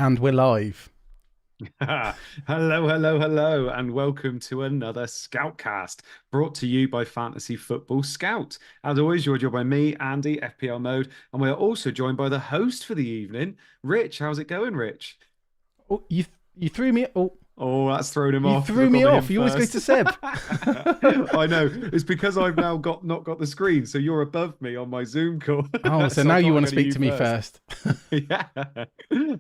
And we're live. Hello, and welcome to another SCOUTCAST brought to you by Fantasy Football Scout. As always, you're joined by me, Andy, FPL Mode, and we are also joined by the host for the evening, Rich. How's it going, Rich? Oh, you threw me. Oh, Oh, that's thrown him you off because threw I've me gone to him off. You always go first. to Seb. I know. It's because I've now not got the screen, so you're above me on my Zoom call. Oh, so So now I you thought want I'd to go speak to me first. Yeah.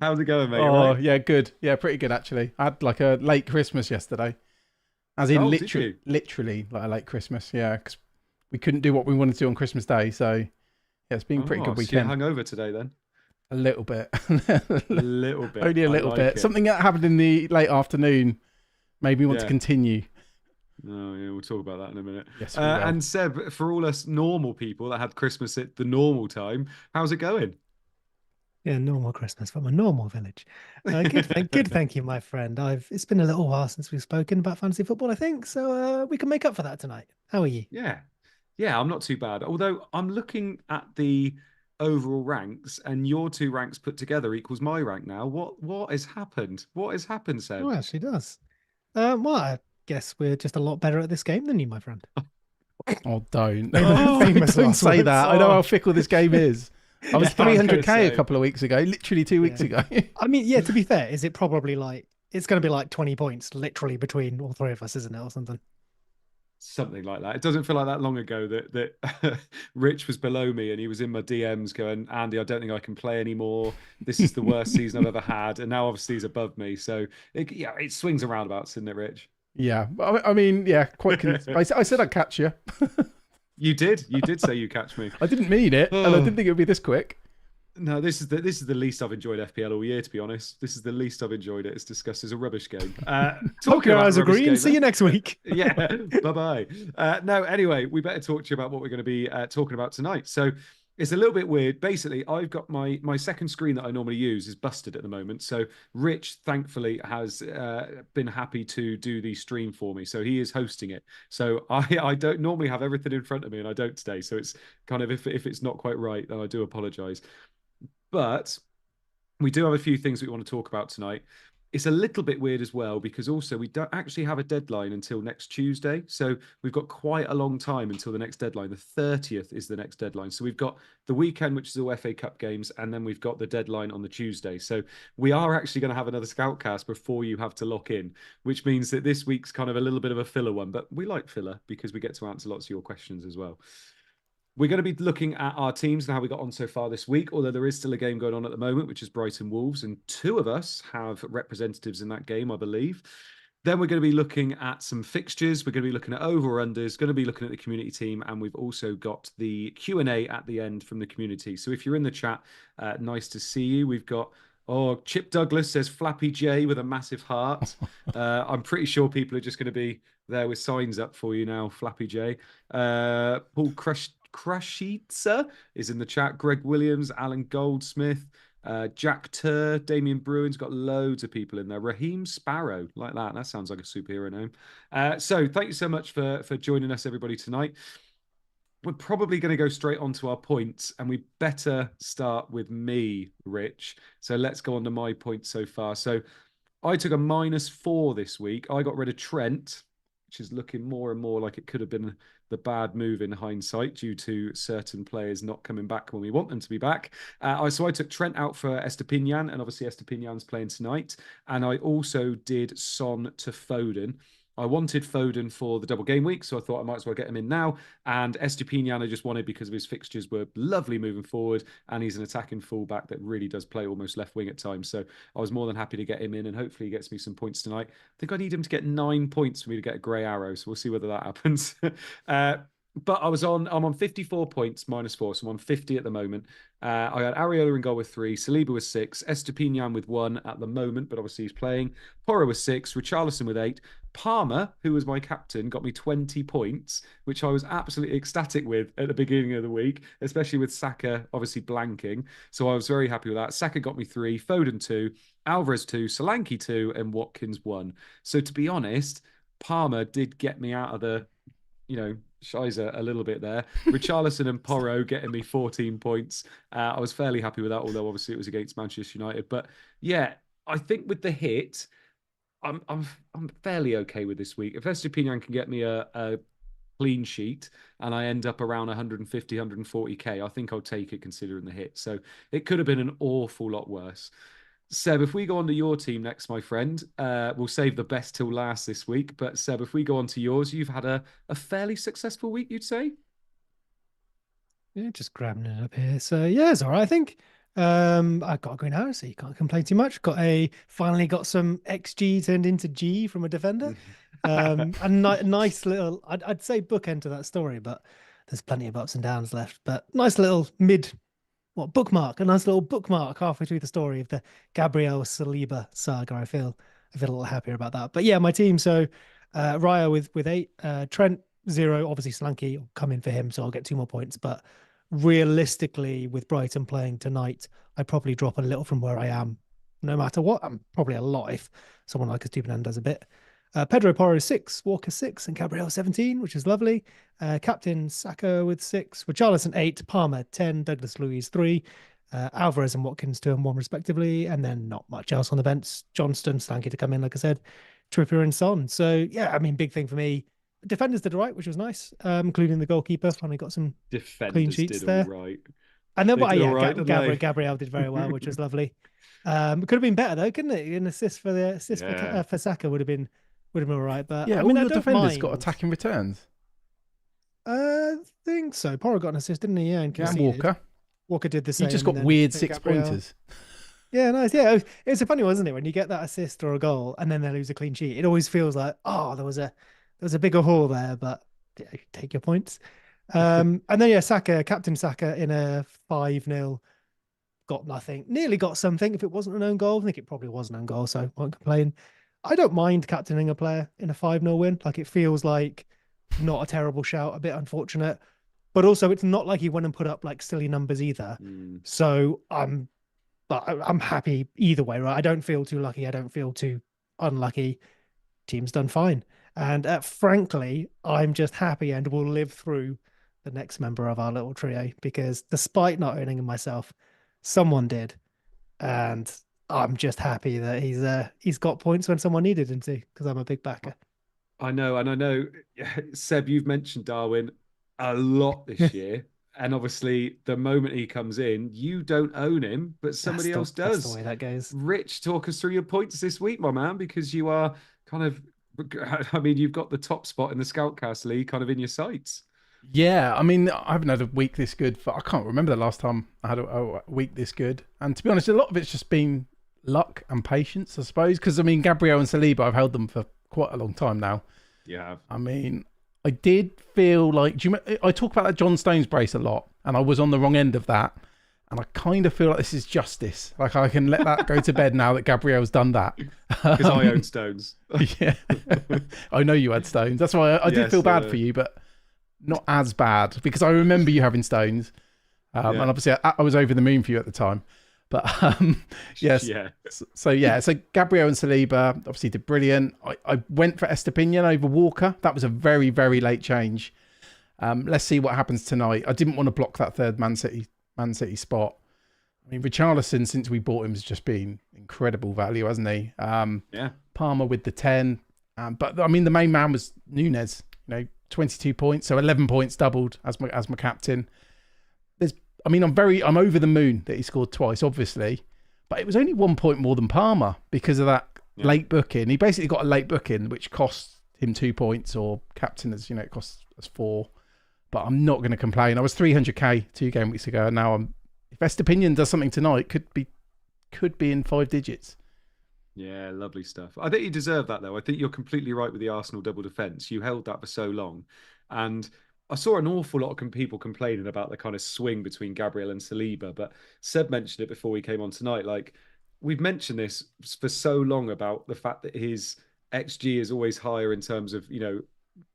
How's it going, mate? You all Oh, right? yeah, good. Yeah, pretty good actually. I had like a late Christmas yesterday, as in Oh, did you? literally like a late Christmas. Yeah, because we couldn't do what we wanted to do on Christmas Day. So yeah, it's been a pretty Oh, good so you're weekend. hungover today then? A little bit, A little bit. only a I little like bit. it. Something that happened in the late afternoon made me want to Yeah. continue. Oh, yeah, we'll talk about that in a minute. Yes, we will. And Seb, for all us normal people that had Christmas at the normal time, how's it going? Yeah, normal Christmas from a normal village. Good, thank you, my friend. It's been a little while since we've spoken about fantasy football, I think, so we can make up for that tonight. How are you? Yeah. Yeah, I'm not too bad. Although I'm looking at the overall ranks, and your two ranks put together equals my rank now. What has happened? What has happened, Oh, Seb? it actually does. Well, I guess we're just a lot better at this game than you, my friend. Oh, don't. Oh, Famous Don't last say words. that. I know how fickle this game is. I was Yeah, I was gonna 300k a say. couple of weeks ago, literally 2 weeks ago. I mean, yeah, to be fair, is it probably like it's going to be like 20 points literally between all three of us, isn't it, or something? Something like that. It doesn't feel like that long ago that Rich was below me and he was in my DMs going, Andy, I don't think I can play anymore. This is the worst season I've ever had. And now obviously he's above me. So it swings and roundabouts, isn't it, Rich? Yeah, I mean, yeah, quite. I said I'd catch you. You did say you catch me. I didn't mean it, and I didn't think it would be this quick. No, this is the least I've enjoyed FPL all year, to be honest. This is the least I've enjoyed it. It's discussed as a rubbish game. Hope Talking your about eyes rubbish agree and game, see you next week. yeah, bye-bye. No, anyway, we better talk to you about what we're going to be talking about tonight. So it's a little bit weird. Basically, I've got my second screen that I normally use is busted at the moment. So Rich, thankfully, has been happy to do the stream for me. So he is hosting it. So I don't normally have everything in front of me, and I don't today. So it's kind of if it's not quite right, then I do apologize. But we do have a few things that we want to talk about tonight. It's a little bit weird as well because also we don't actually have a deadline until next Tuesday. So we've got quite a long time until the next deadline. The 30th is the next deadline. So we've got the weekend, which is all FA Cup games, and then we've got the deadline on the Tuesday. So we are actually going to have another Scoutcast before you have to lock in, which means that this week's kind of a little bit of a filler one, but we like filler because we get to answer lots of your questions as well. We're going to be looking at our teams and how we got on so far this week, although there is still a game going on at the moment, which is Brighton Wolves, and two of us have representatives in that game, I believe. Then we're going to be looking at some fixtures. We're going to be looking at over-unders, going to be looking at the community team, and we've also got the Q&A at the end from the community. So if you're in the chat, nice to see you. We've got Chip Douglas says Flappy J with a massive heart. I'm pretty sure people are just going to be there with signs up for you now, Flappy J. Paul Krashitsa is in the chat. Greg Williams, Alan Goldsmith, Jack Tur, Damien Bruin's got loads of people in there. Raheem Sparrow, like that. That sounds like a superhero name. So thank you so much for joining us, everybody, tonight. We're probably going to go straight on to our points, and we better start with me, Rich. So let's go on to my points so far. So I took a -4 this week. I got rid of Trent, which is looking more and more like it could have been the bad move in hindsight due to certain players not coming back when we want them to be back. So I took Trent out for Estepinian, and obviously Estepinian's playing tonight. And I also did Son to Foden. I wanted Foden for the double game week, so I thought I might as well get him in now. And Estepinian I just wanted because of his fixtures were lovely moving forward, and he's an attacking fullback that really does play almost left wing at times. So I was more than happy to get him in, and hopefully he gets me some points tonight. I think I need him to get 9 points for me to get a grey arrow, so we'll see whether that happens. But I'm on 54 points -4, so I'm on 50 at the moment. I had Areola in goal with 3, Saliba with 6, Estepinian with 1 at the moment, but obviously he's playing. Porro with 6, Richarlison with 8. Palmer, who was my captain, got me 20 points, which I was absolutely ecstatic with at the beginning of the week, especially with Saka obviously blanking. So I was very happy with that. Saka got me 3, Foden 2, Alvarez 2, Solanke 2, and Watkins 1. So to be honest, Palmer did get me out of the, Shizer a little bit there. Richarlison and Porro getting me 14 points. I was fairly happy with that, although obviously it was against Manchester United. But yeah, I think with the hit, I'm fairly okay with this week. If Estepinian can get me a clean sheet and I end up around 150, 140k, I think I'll take it considering the hit. So it could have been an awful lot worse. Seb, if we go on to your team next, my friend, we'll save the best till last this week. But Seb, if we go on to yours, you've had a fairly successful week, you'd say? Yeah, just grabbing it up here. So yeah, it's all right. I think I got a green arrow, so you can't complain too much. Finally got some XG turned into G from a defender. A nice little, I'd say bookend to that story, but there's plenty of ups and downs left. But nice little bookmark, a nice little bookmark halfway through the story of the Gabriel Saliba saga. I feel a little happier about that. But yeah, my team. So Raya with 8, Trent 0. Obviously, Slanky will come in for him, so I'll get 2 more points. But realistically, with Brighton playing tonight, I probably drop a little from where I am. No matter what, I'm probably a lot if someone like Estupinan does a bit. Pedro Porro 6, Walker 6, and Gabriel 17, which is lovely. Captain Saka with 6, Richarlison 8, Palmer 10, Douglas Luiz 3, Alvarez and Watkins 2 and 1 respectively, and then not much else on the bench. Johnston, Slanky to come in, like I said, Trippier and Son. So yeah, I mean, big thing for me. Defenders did all right, which was nice, including the goalkeeper. Finally got some clean sheets there. Right. And then, Gabriel did very well, which was lovely. It could have been better though, couldn't it? An assist for Saka would have been all right. But yeah, I mean, all your defenders got attacking returns. I think so. Porro got an assist, didn't he? Yeah, and Walker. Walker did the same. You just got weird 6-pointers. Yeah, nice. Yeah, it's a funny one, isn't it? When you get that assist or a goal and then they lose a clean sheet, it always feels like, oh, there was a bigger haul there, but yeah, take your points. And then yeah, Captain Saka in a 5-0, got nothing. Nearly got something if it wasn't an own goal. I think it probably was an own goal, so I won't complain. I don't mind captaining a player in a 5-0 win. Like, it feels like not a terrible shout, a bit unfortunate, but also it's not like he went and put up like silly numbers either. So I'm happy either way, right? I don't feel too lucky. I don't feel too unlucky. Team's done fine. And frankly, I'm just happy and will live through the next member of our little trio, because despite not owning him myself, someone did. And I'm just happy that he's got points when someone needed him to, because I'm a big backer. I know, and I know, Seb, you've mentioned Darwin a lot this year. And obviously, the moment he comes in, you don't own him, but somebody else does. That's the way that goes. Rich, talk us through your points this week, my man, because you are kind of, I mean, you've got the top spot in the Scoutcast League kind of in your sights. Yeah, I mean, I haven't had a week this good I can't remember the last time I had a week this good. And to be honest, a lot of it's just been luck and patience, I suppose. Because, I mean, Gabriel and Saliba, I've held them for quite a long time now. Yeah. I mean, I did feel like, I talk about that John Stones brace a lot, and I was on the wrong end of that. And I kind of feel like this is justice. Like, I can let that go to bed now that Gabriel's done that. Because I own Stones. Yeah. I know you had Stones. That's why I did feel bad for you, but not as bad, because I remember you having Stones. And obviously I was over the moon for you at the time. But yes. Yeah. So Gabriel and Saliba obviously did brilliant. I went for Estepinian over Walker. That was a very, very late change. Let's see what happens tonight. I didn't want to block that third Man City spot. I mean, Richarlison, since we bought him, has just been incredible value, hasn't he? Palmer with the 10. But I mean, the main man was Nunez, 22 points. So 11 points doubled as my captain. I'm over the moon that he scored twice, obviously, but it was only 1 point more than Palmer because of that late booking. He basically got a late booking, which cost him 2 points, or captain, as it costs us 4. But I'm not going to complain. I was 300k 2 game weeks ago, and now if Estepinian does something tonight, could be in 5 digits. Yeah, lovely stuff. I think you deserve that, though. I think you're completely right with the Arsenal double defence. You held that for so long, and I saw an awful lot of people complaining about the kind of swing between Gabriel and Saliba, but Seb mentioned it before we came on tonight. Like, we've mentioned this for so long about the fact that his XG is always higher in terms of,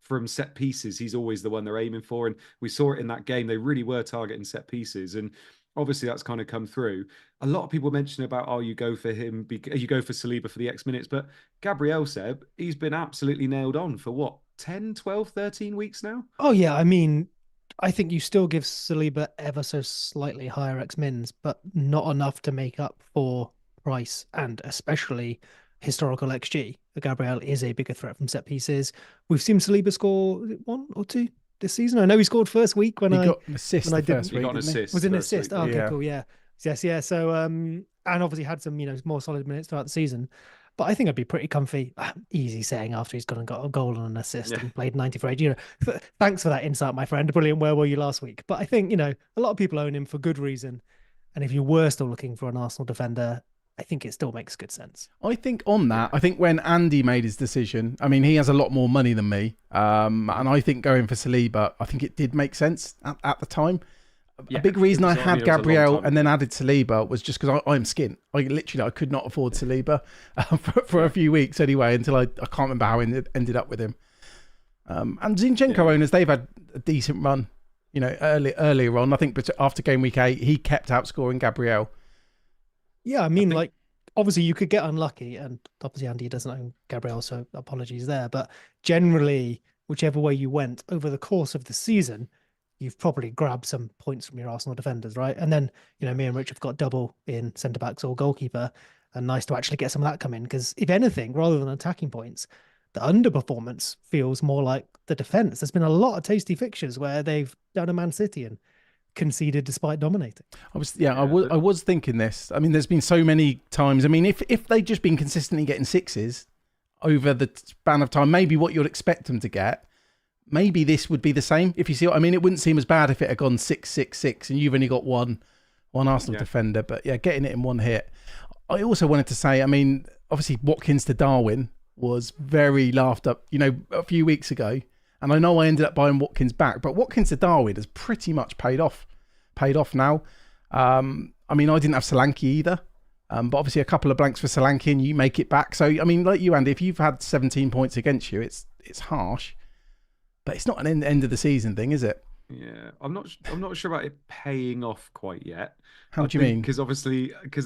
from set pieces, he's always the one they're aiming for. And we saw it in that game. They really were targeting set pieces. And obviously that's kind of come through. A lot of people mention about, you go for him, you go for Saliba for the X minutes, but Gabriel, Seb, he's been absolutely nailed on for what? 10, 12, 13 weeks now? Oh, yeah. I mean, I think you still give Saliba ever so slightly higher X-mins, but not enough to make up for price and especially historical XG, Gabriel is a bigger threat from set pieces. We've seen Saliba score one or two this season. I know he scored first week when he I got an assist when I the first didn't. week. He got an assist. Was it an assist? Week, Okay, cool. Yeah. Yes, yeah. So and obviously had some, more solid minutes throughout the season. But I think I'd be pretty comfy. Easy saying after he's gone and got a goal and an assist and played 90 for 8. Thanks for that insight, my friend. Brilliant. Where were you last week? But I think, a lot of people own him for good reason. And if you were still looking for an Arsenal defender, I think it still makes good sense. I think on that, I think when Andy made his decision, I mean, he has a lot more money than me. And I think going for Saliba, I think it did make sense at the time. A big reason I had Gabriel and then added Saliba was just because I'm skint. I could not afford Saliba for a few weeks anyway, until I can't remember how I ended up with him. And Zinchenko owners, they've had a decent run, earlier on. I think after game week 8, he kept outscoring Gabriel. Yeah, I mean, obviously you could get unlucky, and obviously Andy doesn't own Gabriel, so apologies there. But generally, whichever way you went over the course of the season, you've probably grabbed some points from your Arsenal defenders, right? And then, me and Rich have got double in centre-backs or goalkeeper, and nice to actually get some of that come in, because if anything, rather than attacking points, the underperformance feels more like the defence. There's been a lot of tasty fixtures where they've done a Man City and conceded despite dominating. I was thinking this. I mean, there's been so many times. I mean, if they'd just been consistently getting sixes over the span of time, maybe what you'd expect them to get, maybe this would be the same. If you see what I mean, it wouldn't seem as bad if it had gone 6-6-6 and you've only got one Arsenal defender. But yeah, getting it in one hit. I also wanted to say, I mean, obviously Watkins to Darwin was very laughed up, a few weeks ago. And I know I ended up buying Watkins back, but Watkins to Darwin has pretty much paid off now. I mean, I didn't have Solanke either. But obviously a couple of blanks for Solanke and you make it back. So, I mean, like you, Andy, if you've had 17 points against you, it's harsh. But it's not an end of the season thing, is it? Yeah, I'm not sure about it paying off quite yet. How do you mean? Because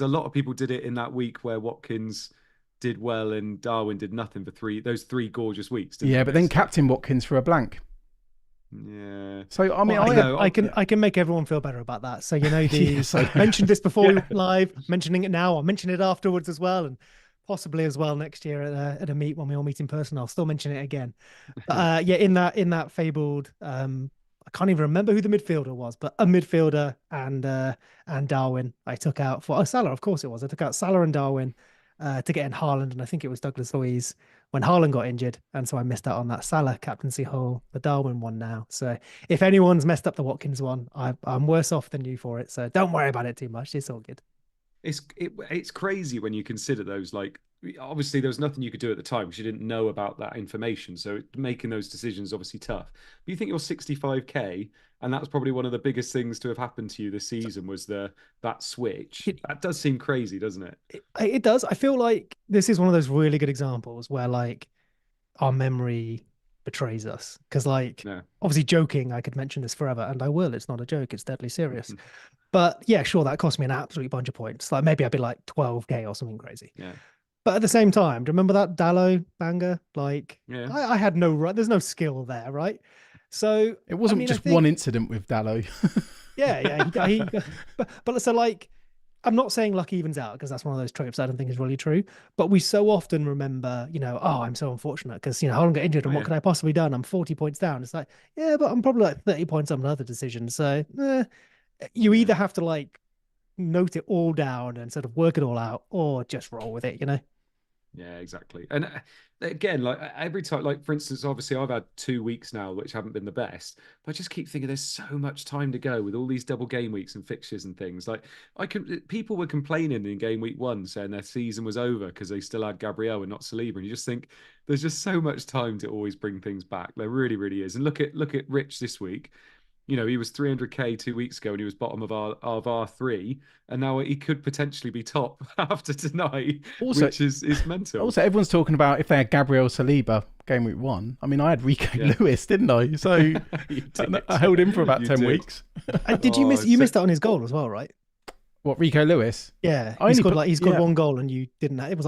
a lot of people did it in that week where Watkins did well and Darwin did nothing for those three gorgeous weeks. But then captain Watkins for a blank. Yeah. So I mean, I can make everyone feel better about that. So I mentioned this before live, mentioning it now. I'll mention it afterwards as well, and possibly as well next year at a meet when we all meet in person. I'll still mention it again. But in that fabled, I can't even remember who the midfielder was, but a midfielder and Darwin I took out for Salah. Of course it was. I took out Salah and Darwin to get in Haaland, and I think it was Douglas Luiz when Haaland got injured, and so I missed out on that Salah captaincy hole. The Darwin one now. So if anyone's messed up the Watkins one, I'm worse off than you for it. So don't worry about it too much. It's all good. It's crazy when you consider those. Obviously there was nothing you could do at the time because you didn't know about that information, so making those decisions is obviously tough. But you think you're 65k, and that was probably one of the biggest things to have happened to you this season was that switch. That does seem crazy, doesn't it? It does. I feel like this is one of those really good examples where our memory betrays us, because obviously joking, I could mention this forever, and I will. It's not a joke, it's deadly serious. But yeah, sure, that cost me an absolute bunch of points. Maybe I'd be 12k or something crazy. Yeah. But at the same time, do you remember that Dallo banger? I had there's no skill there, right? So it wasn't just one incident with Dallo. I'm not saying luck evens out, because that's one of those tropes I don't think is really true. But we so often remember, I'm so unfortunate because Haaland got injured, and what could I possibly done? I'm 40 points down. It's but I'm probably 30 points on another decision. So you either have to note it all down and sort of work it all out, or just roll with it, Yeah, exactly. And again, every time, for instance, obviously I've had 2 weeks now which haven't been the best, but I just keep thinking there's so much time to go with all these double game weeks and fixtures and things. People were complaining in game week 1 saying their season was over because they still had Gabriel and not Saliba, and you just think there's just so much time to always bring things back. There really, really is. And look at Rich this week. He was 300k 2 weeks ago and he was bottom of our 3, and now he could potentially be top after tonight, which is mental. Also, everyone's talking about if they had Gabriel Saliba game week 1. I mean, I had Rico Lewis, didn't I? So I held him for about 10 weeks. Did you miss? You missed out on his goal as well, right? What, Rico Lewis? Yeah, he scored one goal and you didn't. It was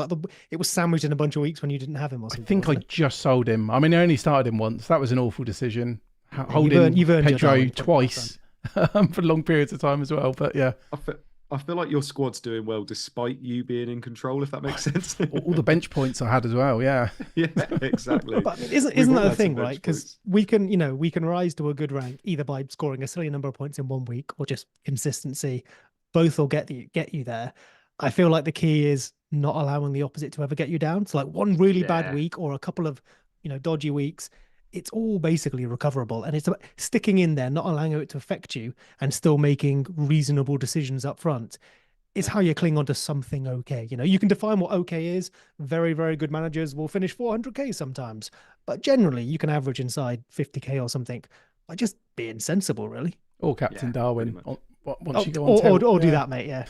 it was sandwiched in a bunch of weeks when you didn't have him or something. I think I just sold him. I mean, I only started him once. That was an awful decision. Holding you've earned Pedro twice for long periods of time as well. But yeah, I feel like your squad's doing well despite you being in control, if that makes sense. All the bench points I had as well, yeah. Yeah, exactly. But I mean, isn't that the thing, right? Because we can rise to a good rank either by scoring a silly number of points in 1 week or just consistency. Both will get you there. I feel like the key is not allowing the opposite to ever get you down. So like one really bad week or a couple of dodgy weeks, it's all basically recoverable, and it's about sticking in there, not allowing it to affect you, and still making reasonable decisions up front. Is how you cling on to something okay. You can define what okay is. Very, very good managers will finish 400k sometimes, but generally you can average inside 50k or something by just being sensible, really. Or Captain Darwin. Once you go on or do that, mate. Yeah.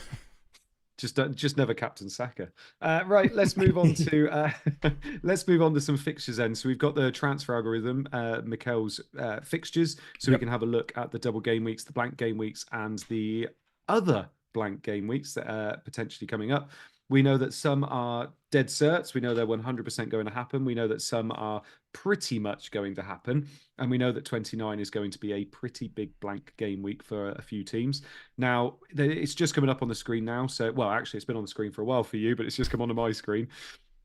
Just never captain Saka. Right, let's move on to some fixtures then. So we've got the transfer algorithm, Mikel's fixtures, so we can have a look at the double game weeks, the blank game weeks, and the other blank game weeks that are potentially coming up. We know that some are dead certs. We know they're 100% going to happen. We know that some are pretty much going to happen. And we know that 29 is going to be a pretty big blank game week for a few teams. Now, it's just coming up on the screen now. So, well, actually, it's been on the screen for a while for you, but it's just come onto my screen.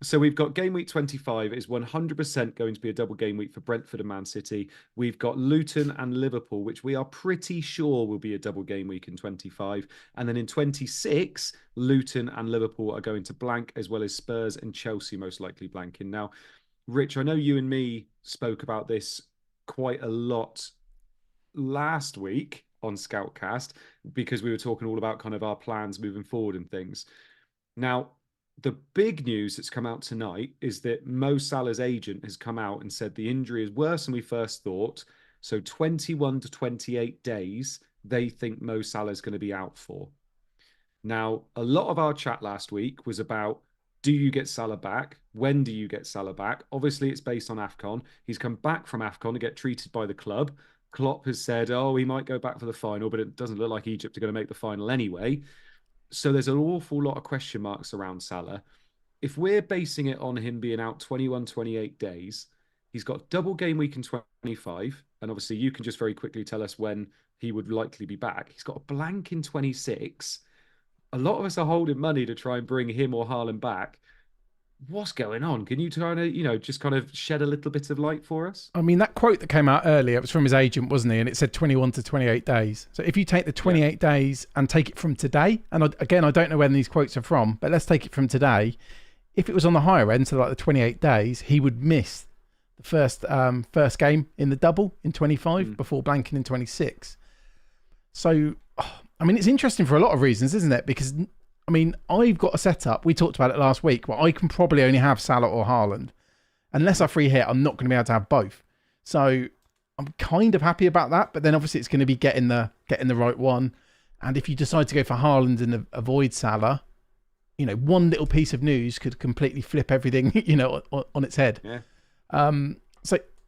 So we've got game week 25 is 100% going to be a double game week for Brentford and Man City. We've got Luton and Liverpool, which we are pretty sure will be a double game week in 25. And then in 26, Luton and Liverpool are going to blank, as well as Spurs and Chelsea most likely blanking. Now, Rich, I know you and me spoke about this quite a lot last week on Scoutcast because we were talking all about kind of our plans moving forward and things. Now, the big news that's come out tonight is that Mo Salah's agent has come out and said the injury is worse than we first thought. So 21 to 28 days, they think Mo Salah is going to be out for. Now, a lot of our chat last week was about, do you get Salah back? When do you get Salah back? Obviously, it's based on AFCON. He's come back from AFCON to get treated by the club. Klopp has said, he might go back for the final, but it doesn't look like Egypt are going to make the final anyway. So there's an awful lot of question marks around Salah. If we're basing it on him being out 21, 28 days, he's got double game week in 25. And obviously you can just very quickly tell us when he would likely be back. He's got a blank in 26. A lot of us are holding money to try and bring him or Haaland back. What's going on? Can you kind of, just kind of shed a little bit of light for us? I mean, that quote that came out earlier, it was from his agent, wasn't he? And it said 21 to 28 days. So if you take the 28 days and take it from today, and again, I don't know when these quotes are from, but let's take it from today. If it was on the higher end, so like the 28 days, he would miss the first game in the double in 25 before blanking in 26. So, I mean, it's interesting for a lot of reasons, isn't it? Because I mean, I've got a setup, we talked about it last week, where I can probably only have Salah or Haaland. Unless I free hit, I'm not going to be able to have both. So I'm kind of happy about that, but then obviously it's going to be getting the right one. And if you decide to go for Haaland and avoid Salah, one little piece of news could completely flip everything, on its head. Yeah. And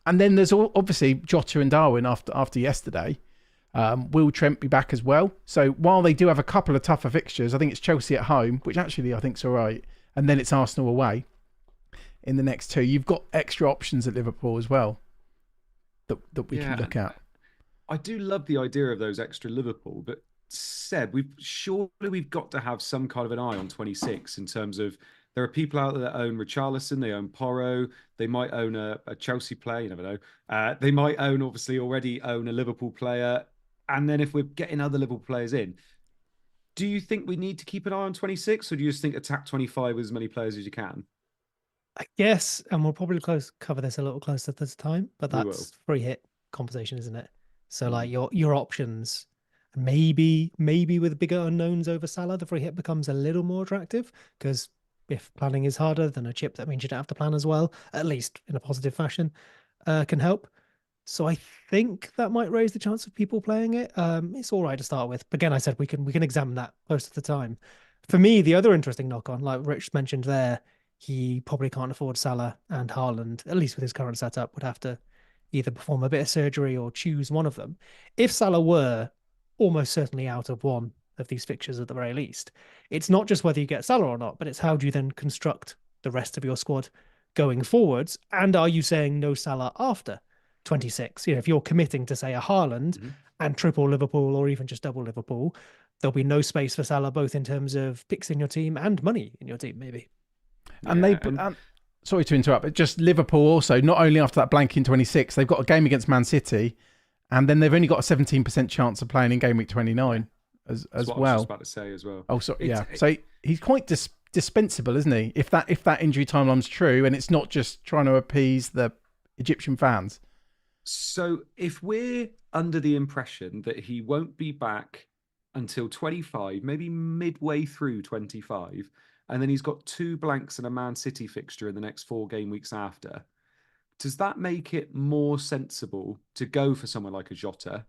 then there's obviously Jota and Darwin after yesterday. Will Trent be back as well? So while they do have a couple of tougher fixtures, I think it's Chelsea at home, which actually I think is all right, and then it's Arsenal away in the next two. You've got extra options at Liverpool as well that we can look at. I do love the idea of those extra Liverpool, but Seb, we've got to have some kind of an eye on 26 in terms of there are people out there that own Richarlison, they own Porro, they might own a Chelsea player, you never know. They might already own a Liverpool player. And then if we're getting other Liverpool players in, do you think we need to keep an eye on 26 or do you just think attack 25 with as many players as you can? I guess, and we'll probably cover this a little closer this time, but that's free hit conversation, isn't it? So like your options, maybe with bigger unknowns over Salah, the free hit becomes a little more attractive because if planning is harder than a chip, that means you don't have to plan as well, at least in a positive fashion, can help. So I think that might raise the chance of people playing it. It's all right to start with. But again, I said we can examine that close to the time. For me, the other interesting knock on, like Rich mentioned there, he probably can't afford Salah and Haaland, at least with his current setup, would have to either perform a bit of surgery or choose one of them. If Salah were almost certainly out of one of these fixtures at the very least, it's not just whether you get Salah or not, but it's how do you then construct the rest of your squad going forwards? And are you saying no Salah after 26? If you're committing to say a Haaland and triple Liverpool or even just double Liverpool, there'll be no space for Salah, both in terms of picks in your team and money in your team, maybe. And sorry to interrupt, but just Liverpool also, not only after that blank in 26, they've got a game against Man City, and then they've only got a 17% chance of playing in game week 29 as well. I was just about to say as well. Oh, sorry, yeah. So he's quite dispensable, isn't he? If that injury timeline's true, and it's not just trying to appease the Egyptian fans. So if we're under the impression that he won't be back until 25, maybe midway through 25, and then he's got 2 blanks and a Man City fixture in the next 4 game weeks after, does that make it more sensible to go for someone like a Jota?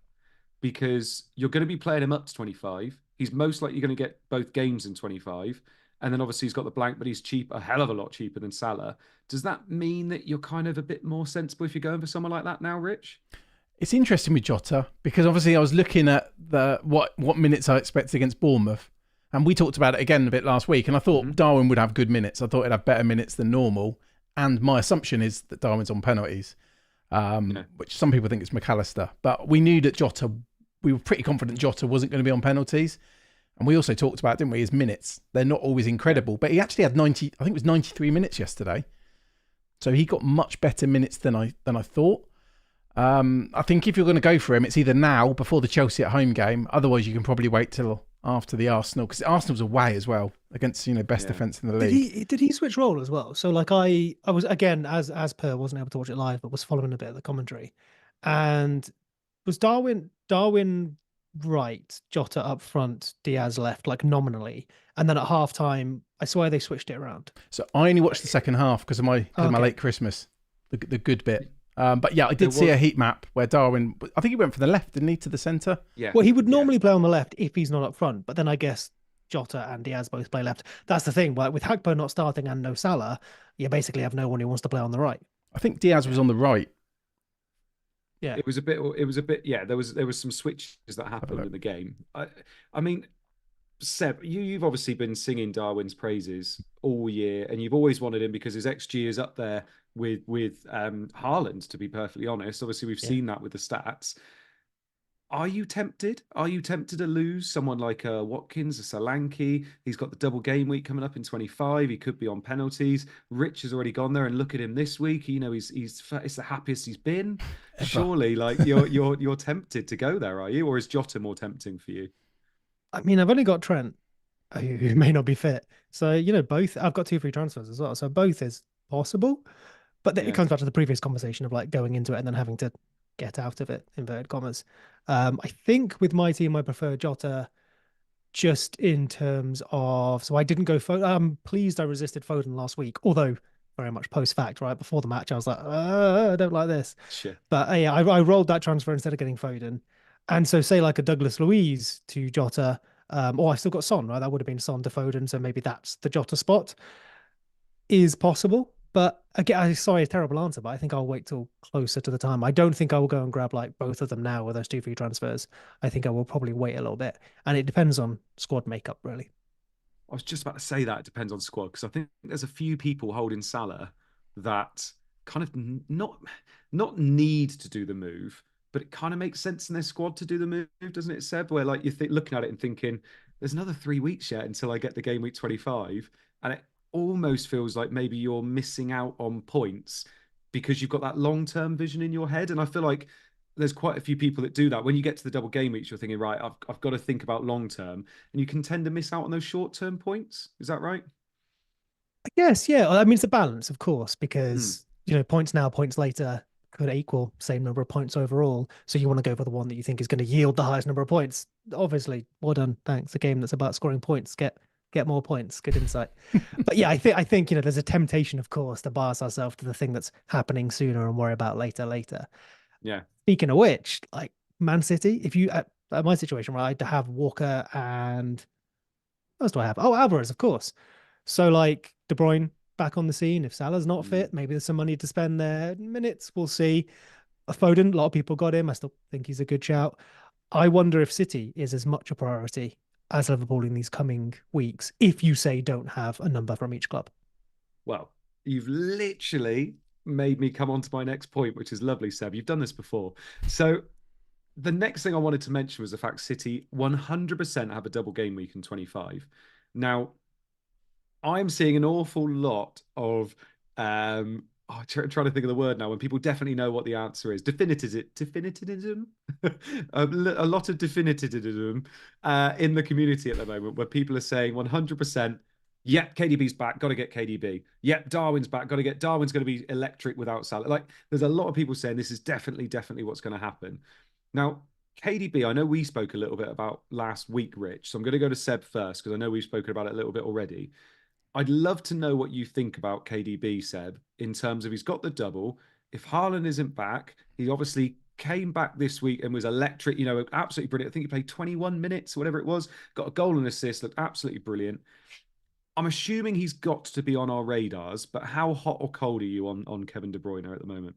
Because you're going to be playing him up to 25. He's most likely going to get both games in 25. And then obviously he's got the blank, but he's cheap, a hell of a lot cheaper than Salah. Does that mean that you're kind of a bit more sensible if you're going for someone like that now, Rich? It's interesting with Jota, because obviously I was looking at what minutes I expected against Bournemouth. And we talked about it again a bit last week. And I thought Darwin would have good minutes. I thought he'd have better minutes than normal. And my assumption is that Darwin's on penalties, which some people think is McAllister. But we knew that we were pretty confident Jota wasn't going to be on penalties. And we also talked about, didn't we, his minutes. They're not always incredible. But he actually had 90, I think it was 93 minutes yesterday. So he got much better minutes than I thought. I think if you're going to go for him, it's either now, before the Chelsea at home game. Otherwise, you can probably wait till after the Arsenal, because Arsenal's away as well against best defence in the league. Did he switch role as well? So like I was, again, as per, wasn't able to watch it live, but was following a bit of the commentary. And was Darwin right, Jota up front, Diaz left, like nominally, and then at half time I swear they switched it around. So I only watched the second half because of my late Christmas, the good bit. But yeah, I did see a heat map where Darwin, I think he went from the left, didn't he, to the centre? Yeah. Well, he would normally play on the left if he's not up front, but then I guess Jota and Diaz both play left. That's the thing. Like with Hagpo not starting and no Salah, you basically have no one who wants to play on the right. I think Diaz was on the right. Yeah, it was a bit. Yeah, there was some switches that happened in the game. I mean, Seb, you've obviously been singing Darwin's praises all year, and you've always wanted him because his XG is up there with Haaland. To be perfectly honest, obviously we've seen that with the stats. Are you tempted? Are you tempted to lose someone like a Watkins, a Solanke? He's got the double game week coming up in 25. He could be on penalties. Rich has already gone there, and look at him this week. He's it's the happiest he's been. Surely, like you're tempted to go there, are you? Or is Jota more tempting for you? I mean, I've only got Trent, who may not be fit. So both. I've got 2 free transfers as well. So both is possible, but it comes back to the previous conversation of like going into it and then having to get out of it, inverted commas. I think with my team, I prefer Jota just in terms of, so I didn't go Foden. I'm pleased I resisted Foden last week, although very much post fact, right? Before the match, I was like, I don't like this. Sure. But yeah, I rolled that transfer instead of getting Foden. And so say like a Douglas Luiz to Jota, I still got Son, right? That would have been Son to Foden. So maybe that's the Jota spot is possible. But again, sorry, a terrible answer, but I think I'll wait till closer to the time. I don't think I will go and grab like both of them now with those 2 free transfers. I think I will probably wait a little bit. And it depends on squad makeup, really. I was just about to say that it depends on squad, because I think there's a few people holding Salah that kind of not need to do the move, but it kind of makes sense in their squad to do the move, doesn't it, Seb? Where like you're looking at it and thinking, there's another 3 weeks yet until I get the game week 25, and it almost feels like maybe you're missing out on points because you've got that long-term vision in your head. And I feel like there's quite a few people that do that. When you get to the double game weeks, you're thinking, right, I've got to think about long-term, and you can tend to miss out on those short-term points. Is that right? I guess, yeah. I mean, it's a balance, of course, because, points now, points later could equal same number of points overall. So you want to go for the one that you think is going to yield the highest number of points. Obviously, well done. Thanks. A game that's about scoring points. Get more points. Good insight. But yeah, I think there's a temptation, of course, to bias ourselves to the thing that's happening sooner and worry about later. Yeah. Speaking of which, like Man City, if you at my situation, right, to have Walker and what else do I have? Oh, Alvarez, of course. So like De Bruyne back on the scene. If Salah's not fit, maybe there's some money to spend there. Minutes, we'll see. Foden, a lot of people got him. I still think he's a good shout. I wonder if City is as much a priority as Liverpool in these coming weeks, if you say don't have a number from each club. Well, you've literally made me come on to my next point, which is lovely, Seb. You've done this before. So The next thing I wanted to mention was the fact City 100% have a double game week in 25. Now, I'm seeing an awful lot of trying to think of the word now when people definitely know what the answer is. Definitivism? A lot of definitivism in the community at the moment where people are saying 100%, yep, KDB's back, got to get KDB. Yep, Darwin's back, got to get Darwin's going to be electric without Salah. Like, there's a lot of people saying this is definitely what's going to happen. Now, KDB, I know we spoke a little bit about last week, Rich. So I'm going to go to Seb first because I know we've spoken about it a little bit already. I'd love to know what you think about KDB, Seb, in terms of he's got the double. If Haaland isn't back, he obviously came back this week and was electric, absolutely brilliant. I think he played 21 minutes, whatever it was, got a goal and assist, looked absolutely brilliant. I'm assuming he's got to be on our radars, but how hot or cold are you on Kevin De Bruyne at the moment?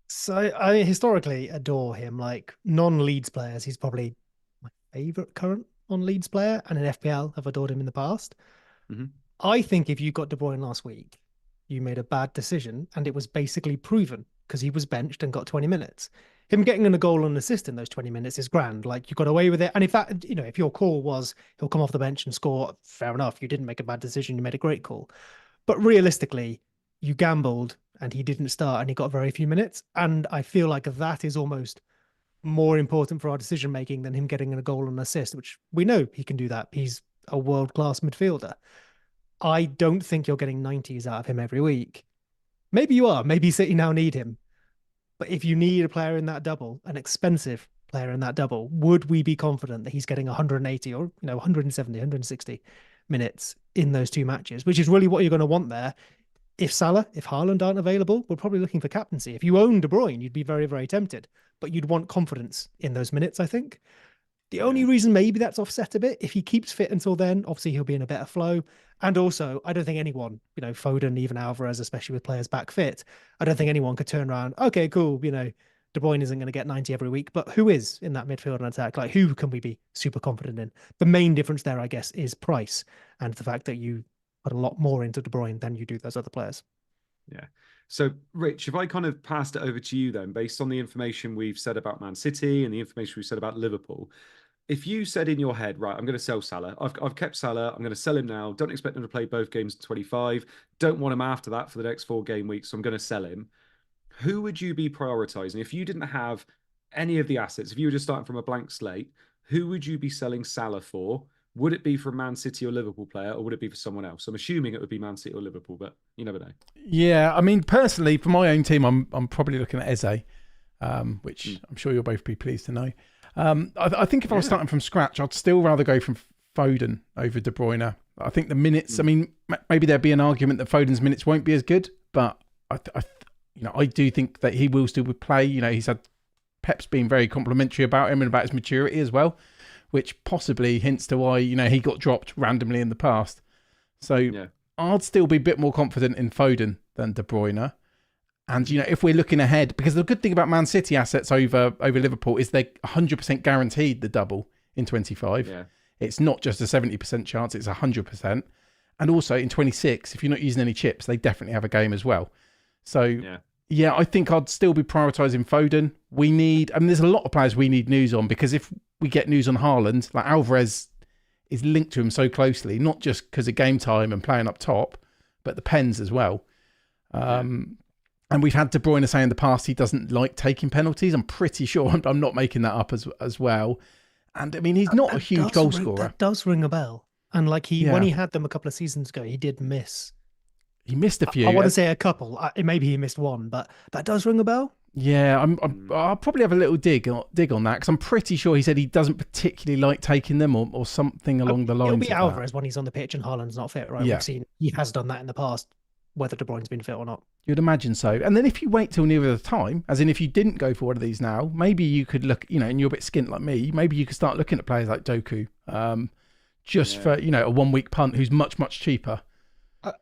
So I historically adore him. Like non-Leeds players, he's probably my favourite current non-Leeds player, and in FPL have adored him in the past. Mm-hmm. I think if you got De Bruyne last week, you made a bad decision, and it was basically proven because he was benched and got 20 minutes. Him getting a goal and an assist in those 20 minutes is grand. Like, you got away with it. And if that, if your call was he'll come off the bench and score, fair enough. You didn't make a bad decision. You made a great call. But realistically, you gambled and he didn't start and he got very few minutes. And I feel like that is almost more important for our decision making than him getting a goal and an assist, which we know he can do that. He's a world-class midfielder. I don't think you're getting 90s out of him every week. Maybe you are. Maybe City now need him. But if you need a player in that double, an expensive player in that double, would we be confident that he's getting 180 or 170, 160 minutes in those two matches, which is really what you're going to want there. If Haaland aren't available, we're probably looking for captaincy. If you own De Bruyne, you'd be very, very tempted, but you'd want confidence in those minutes, I think. The only reason maybe that's offset a bit, if he keeps fit until then, obviously he'll be in a better flow. And also, I don't think anyone, Foden, even Alvarez, especially with players back fit, I don't think anyone could turn around, okay, cool, De Bruyne isn't going to get 90 every week, but who is in that midfield and attack? Like, who can we be super confident in? The main difference there, I guess, is price and the fact that you put a lot more into De Bruyne than you do those other players. Yeah. So, Rich, if I kind of passed it over to you then, based on the information we've said about Man City and the information we've said about Liverpool, if you said in your head, right, I'm going to sell Salah. I've kept Salah. I'm going to sell him now. Don't expect him to play both games in 25. Don't want him after that for the next 4 game weeks. So I'm going to sell him. Who would you be prioritizing? If you didn't have any of the assets, if you were just starting from a blank slate, who would you be selling Salah for? Would it be for a Man City or Liverpool player, or would it be for someone else? I'm assuming it would be Man City or Liverpool, but you never know. Yeah, I mean, personally, for my own team, I'm probably looking at Eze, which I'm sure you'll both be pleased to know. I think if I was starting from scratch, I'd still rather go from Foden over De Bruyne. I think the minutes, I mean, maybe there'd be an argument that Foden's minutes won't be as good, but I do think that he will still play. He's had Pep's been very complimentary about him and about his maturity as well, which possibly hints to why, he got dropped randomly in the past. So I'd still be a bit more confident in Foden than De Bruyne. And, if we're looking ahead, because the good thing about Man City assets over Liverpool is they're 100% guaranteed the double in 25. Yeah. It's not just a 70% chance, it's 100%. And also in 26, if you're not using any chips, they definitely have a game as well. So, I think I'd still be prioritising Foden. There's a lot of players we need news on, because if we get news on Haaland, like Alvarez is linked to him so closely, not just because of game time and playing up top, but the pens as well. And we've had De Bruyne say in the past he doesn't like taking penalties. I'm pretty sure I'm not making that up as well. And I mean, he's not a huge goal scorer. That does ring a bell. And like when he had them a couple of seasons ago, he did miss. He missed a few. I want to say a couple. Maybe he missed one, but that does ring a bell. Yeah, I'll probably have a little dig on that, because I'm pretty sure he said he doesn't particularly like taking them or something along the lines. It'll be Alvarez when he's on the pitch and Haaland's not fit, right? Yeah. We've seen he has done that in the past, whether De Bruyne's been fit or not. You'd imagine so. And then if you wait till nearer the time, as in if you didn't go for one of these now, maybe you could look, and you're a bit skint like me, maybe you could start looking at players like Doku, for, a 1 week punt who's much, much cheaper.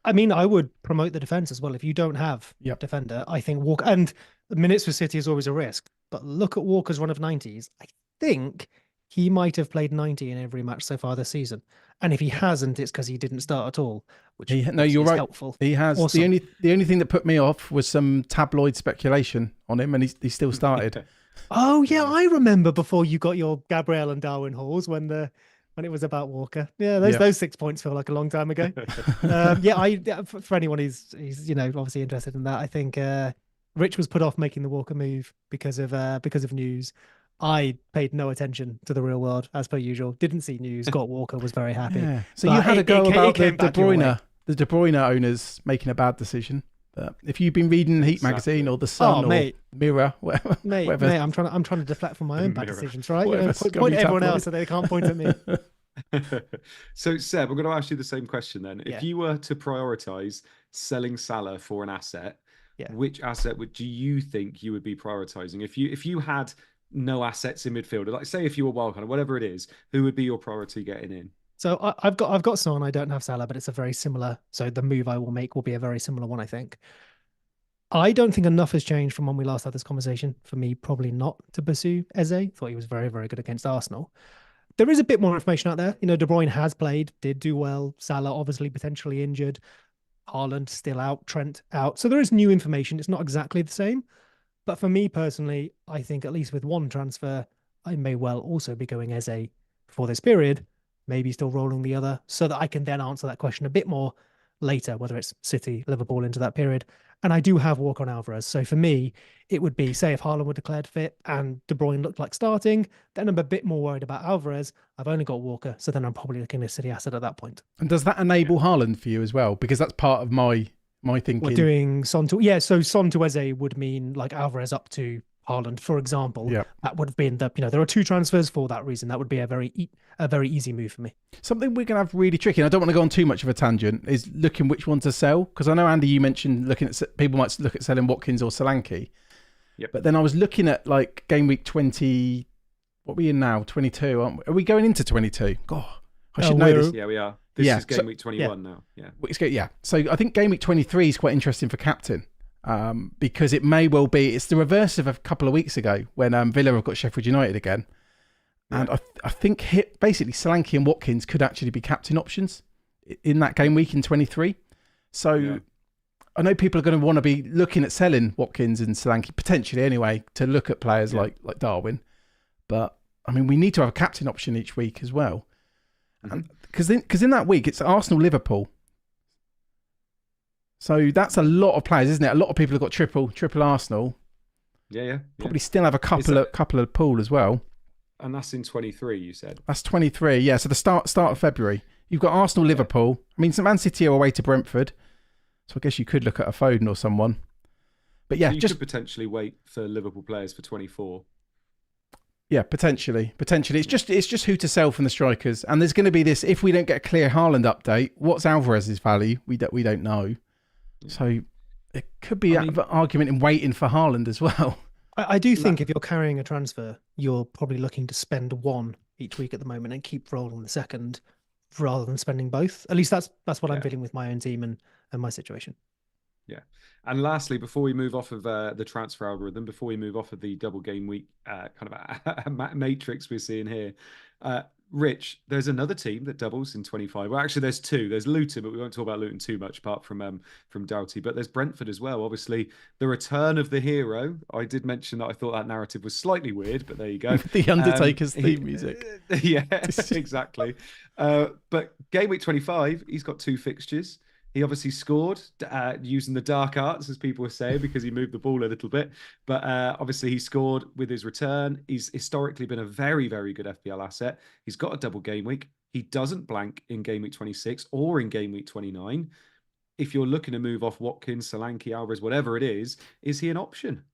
I mean, I would promote the defence as well. If you don't have a defender, I think Walker, and the minutes for City is always a risk, but look at Walker's run of 90s. I think he might have played 90 in every match so far this season. And if he hasn't, it's because he didn't start at all, which you're right. Helpful. He has. Awesome. The only thing that put me off was some tabloid speculation on him, and he still started. Oh yeah, I remember before you got your Gabriel and Darwin hauls when it was about Walker. Yeah, Yeah. those 6 points feel like a long time ago. For anyone who's obviously interested in that, I think Rich was put off making the Walker move because of news. I paid no attention to the real world as per usual. Didn't see news. Got Walker. Was very happy. Yeah. So you had a go about the De Bruyne owners making a bad decision. But if you've been reading Heat magazine or the Sun or Mirror, whatever, mate, I'm trying to deflect from my own bad decisions, right? Point everyone else so they can't point at me. So Seb, I'm going to ask you the same question then. If you were to prioritize selling Salah for an asset, which asset do you think you would be prioritizing? If you had no assets in midfield, like say if you were wildcard or whatever it is, who would be your priority getting in? So I've got Son. I don't have Salah, but it's a very similar. So the move I will make will be a very similar one, I think. I don't think enough has changed from when we last had this conversation. For me, probably not to pursue Eze. Thought he was very, very good against Arsenal. There is a bit more information out there. De Bruyne has played, did do well. Salah obviously potentially injured. Haaland still out. Trent out. So there is new information. It's not exactly the same. But for me personally, I think at least with one transfer, I may well also be going Eze for this period. Maybe still rolling the other so that I can then answer that question a bit more later, whether it's City, Liverpool into that period. And I do have Walker on Alvarez. So for me, it would be, say, if Haaland were declared fit and De Bruyne looked like starting, then I'm a bit more worried about Alvarez. I've only got Walker. So then I'm probably looking at a City asset at that point. And does that enable Haaland for you as well? Because that's part of my thinking. We're doing Son to... so Son to Eze would mean like Alvarez up to Haaland, for example. Yeah. That would have been there are 2 transfers for that reason. That would be a very easy move for me. Something we're going to have really tricky, and I don't want to go on too much of a tangent, is looking which one to sell. Because I know, Andy, you mentioned looking at people might look at selling Watkins or Solanke. Yep. But then I was looking at like game week 20. What are we in now? 22. Are we going into 22? God, I should know this. Yeah, we are. This is game week 21 now. Yeah. So I think game week 23 is quite interesting for captain. Because it may well be, it's the reverse of a couple of weeks ago when Villa have got Sheffield United again. And I think basically Solanke and Watkins could actually be captain options in that game week in 23. So I know people are going to want to be looking at selling Watkins and Solanke, potentially anyway, to look at players like Darwin. But I mean, we need to have a captain option each week as well. Because in that week, it's Arsenal-Liverpool. So that's a lot of players, isn't it? A lot of people have got triple Arsenal. Yeah. Probably still have a couple of pool as well. And that's in 23, you said? That's 23, yeah. So the start of February. You've got Arsenal, Liverpool. I mean, Man City are away to Brentford. So I guess you could look at a Foden or someone. But yeah, so you could potentially wait for Liverpool players for 24. Yeah, potentially. It's just who to sell from the strikers. And there's going to be this, if we don't get a clear Haaland update, what's Alvarez's value? We don't know. So it could be an argument in waiting for Haaland as well. I do think if you're carrying a transfer, you're probably looking to spend one each week at the moment and keep rolling the second rather than spending both. At least that's what I'm feeling with my own team and my situation. Yeah. And lastly, before we move off of the transfer algorithm, before we move off of the double game week kind of a matrix we're seeing here, Rich, there's another team that doubles in 25. Well, actually, there's 2. There's Luton, but we won't talk about Luton too much apart from Doughty. But there's Brentford as well. Obviously, the return of the hero. I did mention that I thought that narrative was slightly weird, but there you go. The Undertaker's theme music. Yeah, exactly. But game week 25, he's got 2 fixtures. He obviously scored using the dark arts, as people were saying, because he moved the ball a little bit. But obviously he scored with his return. He's historically been a very, very good FPL asset. He's got a double game week. He doesn't blank in game week 26 or in game week 29. If you're looking to move off Watkins, Solanke, Alvarez, whatever it is he an option?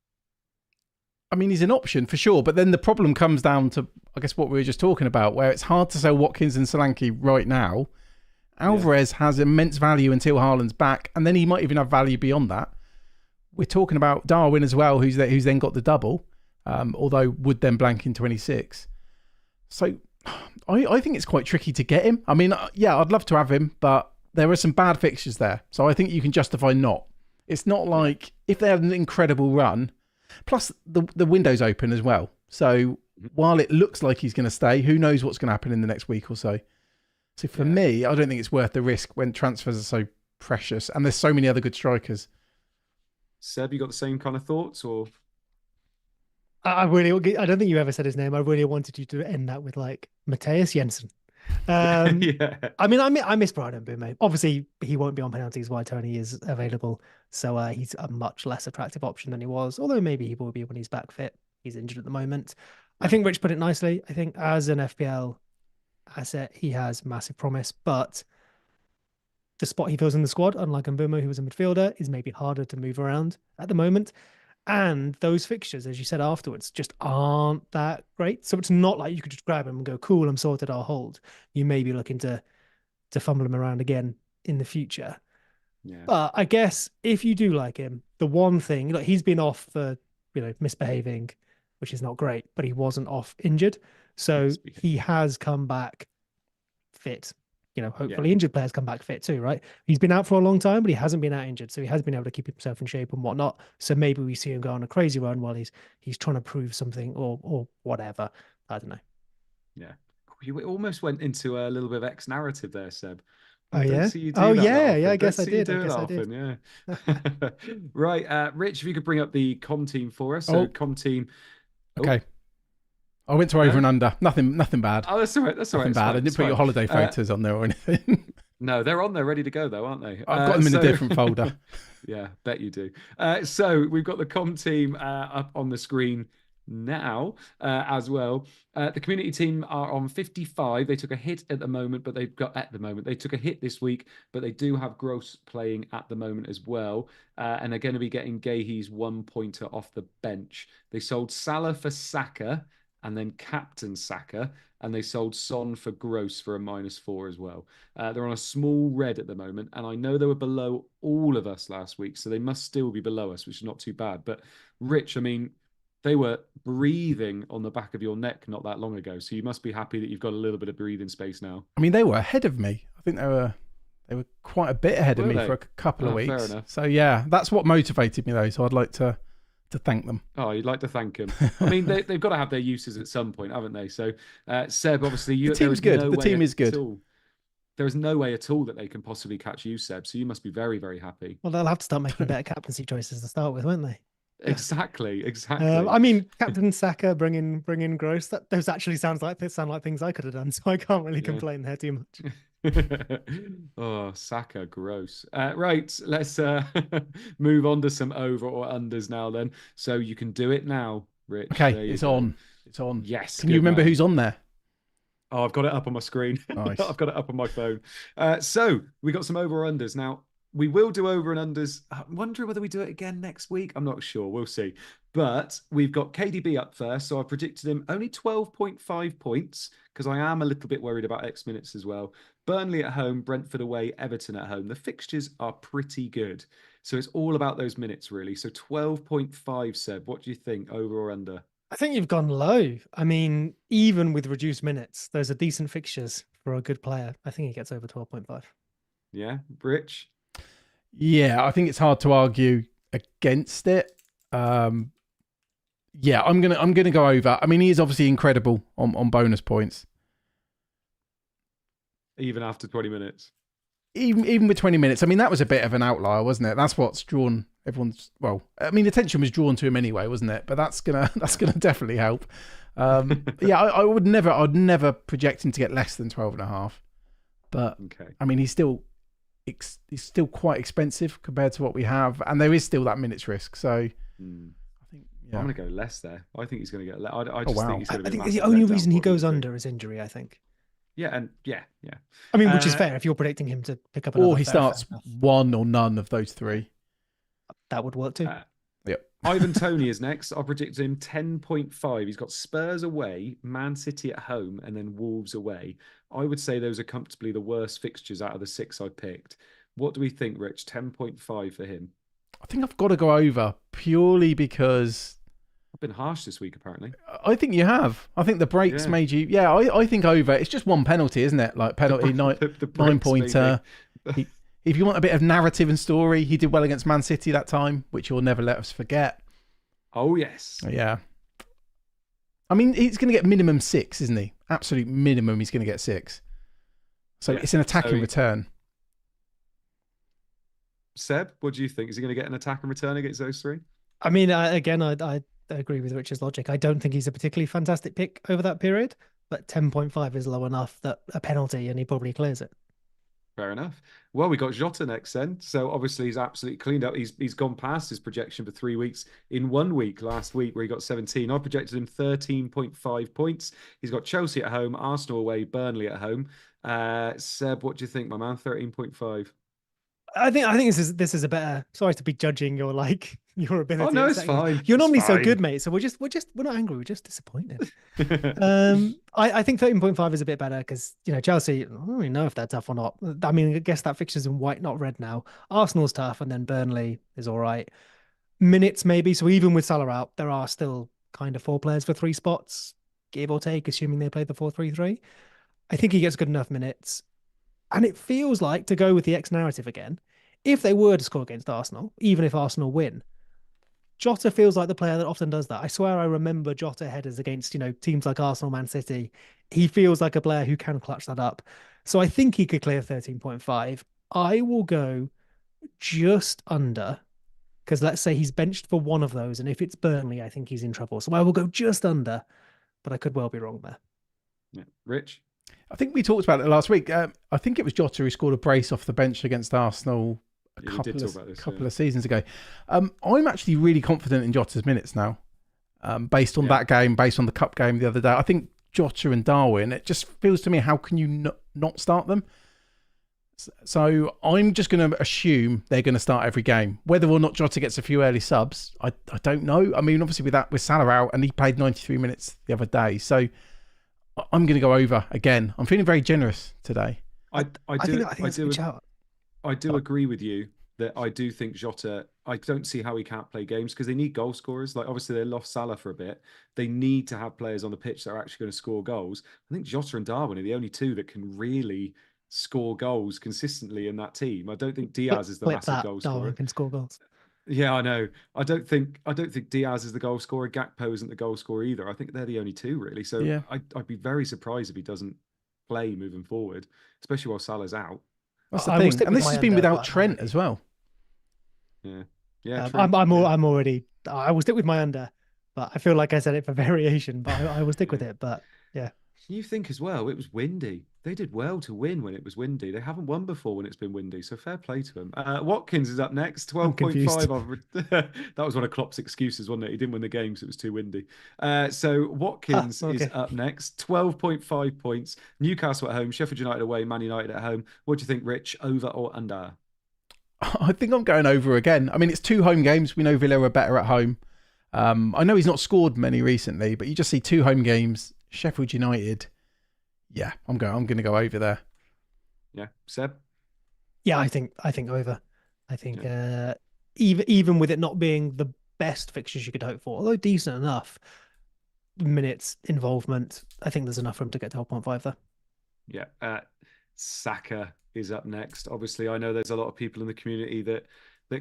I mean, he's an option for sure. But then the problem comes down to, I guess, what we were just talking about, where it's hard to sell Watkins and Solanke right now. Alvarez has immense value until Haaland's back, and then he might even have value beyond that. We're talking about Darwin as well, who's then got the double, although would then blank in 26. So I think it's quite tricky to get him. I mean, I'd love to have him, but there are some bad fixtures there. So I think you can justify not. It's not like if they have an incredible run, plus the window's open as well. So while it looks like he's going to stay, who knows what's going to happen in the next week or so. So for me, I don't think it's worth the risk when transfers are so precious and there's so many other good strikers. Seb, you got the same kind of thoughts or? I really, I don't think you ever said his name. I really wanted you to end that with like Matthias Jensen. Yeah. I mean, I miss Brian Mbeumo. Obviously, he won't be on penalties while Tony is available, so he's a much less attractive option than he was. Although maybe he will be when he's back fit. He's injured at the moment. I think Rich put it nicely. I think as an FPL asset, he has massive promise, but the spot he fills in the squad, unlike Mbeumo, who was a midfielder, is maybe harder to move around at the moment. And those fixtures, as you said afterwards, just aren't that great. So it's not like you could just grab him and go, cool, I'm sorted, I'll hold. You may be looking to fumble him around again in the future. Yeah. But I guess if you do like him, the one thing, like he's been off for, misbehaving, which is not great, but he wasn't off injured. So he has come back fit. Hopefully injured players come back fit too, right? He's been out for a long time, but he hasn't been out injured. So he has been able to keep himself in shape and whatnot. So maybe we see him go on a crazy run while he's trying to prove something or whatever. I don't know. Yeah. You almost went into a little bit of X narrative there, Seb. Oh, yeah? See you do I guess I did. Yeah. Right. Rich, if you could bring up the com team for us. So com team. Okay. I went to over and under. Nothing bad. Oh, that's all right. Nothing bad. I didn't put your holiday photos on there or anything. No, they're on there ready to go though, aren't they? I've got them in a different folder. Yeah, bet you do. So we've got the com team up on the screen now as well. The community team are on 55. They took a hit at the moment, but they took a hit this week, but they do have Gross playing at the moment as well. And they're going to be getting Gahey's 1-pointer off the bench. They sold Salah for Saka and then captain Saka, and they sold Son for Gross for a -4 as well. They're on a small red at the moment, and I know they were below all of us last week, so they must still be below us, which is not too bad. But Rich, I mean, they were breathing on the back of your neck not that long ago, so you must be happy that you've got a little bit of breathing space now. I mean, they were ahead of me. I think they were quite a bit ahead of me for a couple of weeks. Fair enough. So yeah, that's what motivated me though. So I'd like to thank them. Oh, you'd like to thank them. I mean, they've got to have their uses at some point, haven't they? So, Seb, obviously, the team's good. The team is good. There is no way at all that they can possibly catch you, Seb. So you must be very, very happy. Well, they'll have to start making better captaincy choices to start with, won't they? Exactly. I mean, Captain Saka bringing Gross. Those actually sound like things I could have done. So I can't really complain there too much. Oh, Saka, gross. Right, let's move on to some over or unders now then. So you can do it now, Rich. Okay, it's on. Yes. Can you remember who's on there? Oh, I've got it up on my screen. Nice. I've got it up on my phone. So we got some over or unders. Now, we will do over and unders. I'm wondering whether we do it again next week. I'm not sure. We'll see. But we've got KDB up first. So I predicted him only 12.5 points because I am a little bit worried about X minutes as well. Burnley at home, Brentford away, Everton at home. The fixtures are pretty good. So it's all about those minutes, really. So 12.5, Seb. What do you think, over or under? I think you've gone low. I mean, even with reduced minutes, those are decent fixtures for a good player. I think he gets over 12.5. Yeah, Rich? Yeah, I think it's hard to argue against it. Yeah, I'm gonna go over. I mean, he is obviously incredible on bonus points. Even after 20 minutes. Even with 20 minutes. I mean, that was a bit of an outlier, wasn't it? That's what's drawn everyone's. Well, I mean, attention was drawn to him anyway, wasn't it? But that's gonna definitely help. Yeah, I'd never project him to get less than 12.5. But okay. I mean, he's still quite expensive compared to what we have, and there is still that minutes risk. So I think I'm going to go less there. I think he's going to get less. I just think he's going to be. I think the only reason he goes under is injury. I think. Yeah, and yeah. I mean, which is fair if you're predicting him to pick up another. Or he starts one or none of those three. That would work too. Yep. Ivan Toney is next. I predicted him 10.5. He's got Spurs away, Man City at home, and then Wolves away. I would say those are comfortably the worst fixtures out of the 6 I picked. What do we think, Rich? 10.5 for him. I think I've got to go over purely because I've been harsh this week, apparently. I think you have. I think the breaks made you. Yeah, I think over. It's just one penalty, isn't it? Like penalty, 9-pointer. If you want a bit of narrative and story, he did well against Man City that time, which you'll never let us forget. Oh, yes. Yeah. I mean, he's going to get minimum 6, isn't he? Absolute minimum, he's going to get 6. So it's an attack and return. Seb, what do you think? Is he going to get an attack and return against those 3? I mean, again, I agree with Richard's logic. I don't think he's a particularly fantastic pick over that period, but 10.5 is low enough that a penalty and he probably clears it. Fair enough. Well, we got Jota next then. So obviously he's absolutely cleaned up. He's gone past his projection for 3 weeks in 1 week last week where he got 17. I projected him 13.5 points. He's got Chelsea at home, Arsenal away, Burnley at home. Seb, what do you think, my man? 13.5. I think this is a better. Sorry to be judging your your ability. Oh no, it's fine. You're normally it's so fine. good, mate. So we're not angry. We're just disappointed. I think 13.5 is a bit better because Chelsea. I don't really know if they're tough or not. I mean, I guess that fixture's in white, not red now. Arsenal's tough, and then Burnley is all right. Minutes maybe. So even with Salah out, there are still kind of 4 players for 3 spots, give or take, assuming they play the 4-3-3. I think he gets good enough minutes. And it feels like, to go with the X narrative again, if they were to score against Arsenal, even if Arsenal win, Jota feels like the player that often does that. I swear I remember Jota headers against, teams like Arsenal, Man City. He feels like a player who can clutch that up. So I think he could clear 13.5. I will go just under, because let's say he's benched for one of those, and if it's Burnley, I think he's in trouble. So I will go just under, but I could well be wrong there. Yeah. Rich? I think we talked about it last week. I think it was Jota who scored a brace off the bench against Arsenal a couple of seasons ago. I'm actually really confident in Jota's minutes now, based on that game, based on the cup game the other day. I think Jota and Darwin, it just feels to me, how can you not start them? So I'm just going to assume they're going to start every game. Whether or not Jota gets a few early subs, I don't know. I mean, obviously with Salah out, and he played 93 minutes the other day. So I'm going to go over again. I'm feeling very generous today. I do agree with you that I do think Jota, I don't see how he can't play games because they need goal scorers. Like, obviously they lost Salah for a bit. They need to have players on the pitch that are actually going to score goals. I think Jota and Darwin are the only two that can really score goals consistently in that team. I don't think Diaz is the massive goal scorer. Darwin can score goals. Yeah, I know. I don't think Diaz is the goal scorer. Gakpo isn't the goal scorer either. I think they're the only two really. So yeah. I'd be very surprised if he doesn't play moving forward, especially while Salah's out. That's the thing. And this has been without Trent as well. Yeah. Yeah. I'm already. I will stick with my under, but I feel like I said it for variation. But I will stick with it. But yeah. You think as well, it was windy. They did well to win when it was windy. They haven't won before when it's been windy, so fair play to them. Watkins is up next, 12.5. That was one of Klopp's excuses, wasn't it? He didn't win the game because it was too windy. So Watkins is up next, 12.5 points. Newcastle at home, Sheffield United away, Man United at home. What do you think, Rich? Over or under? I think I'm going over again. I mean, it's 2 home games. We know Villa are better at home. I know he's not scored many recently, but you just see 2 home games. Sheffield United, yeah, I'm going to go over there. Yeah, Seb. Yeah, I think over. I think even with it not being the best fixtures you could hope for, although decent enough, minutes involvement, I think there's enough for him to get to 12.5 there. Yeah, Saka is up next. Obviously, I know there's a lot of people in the community that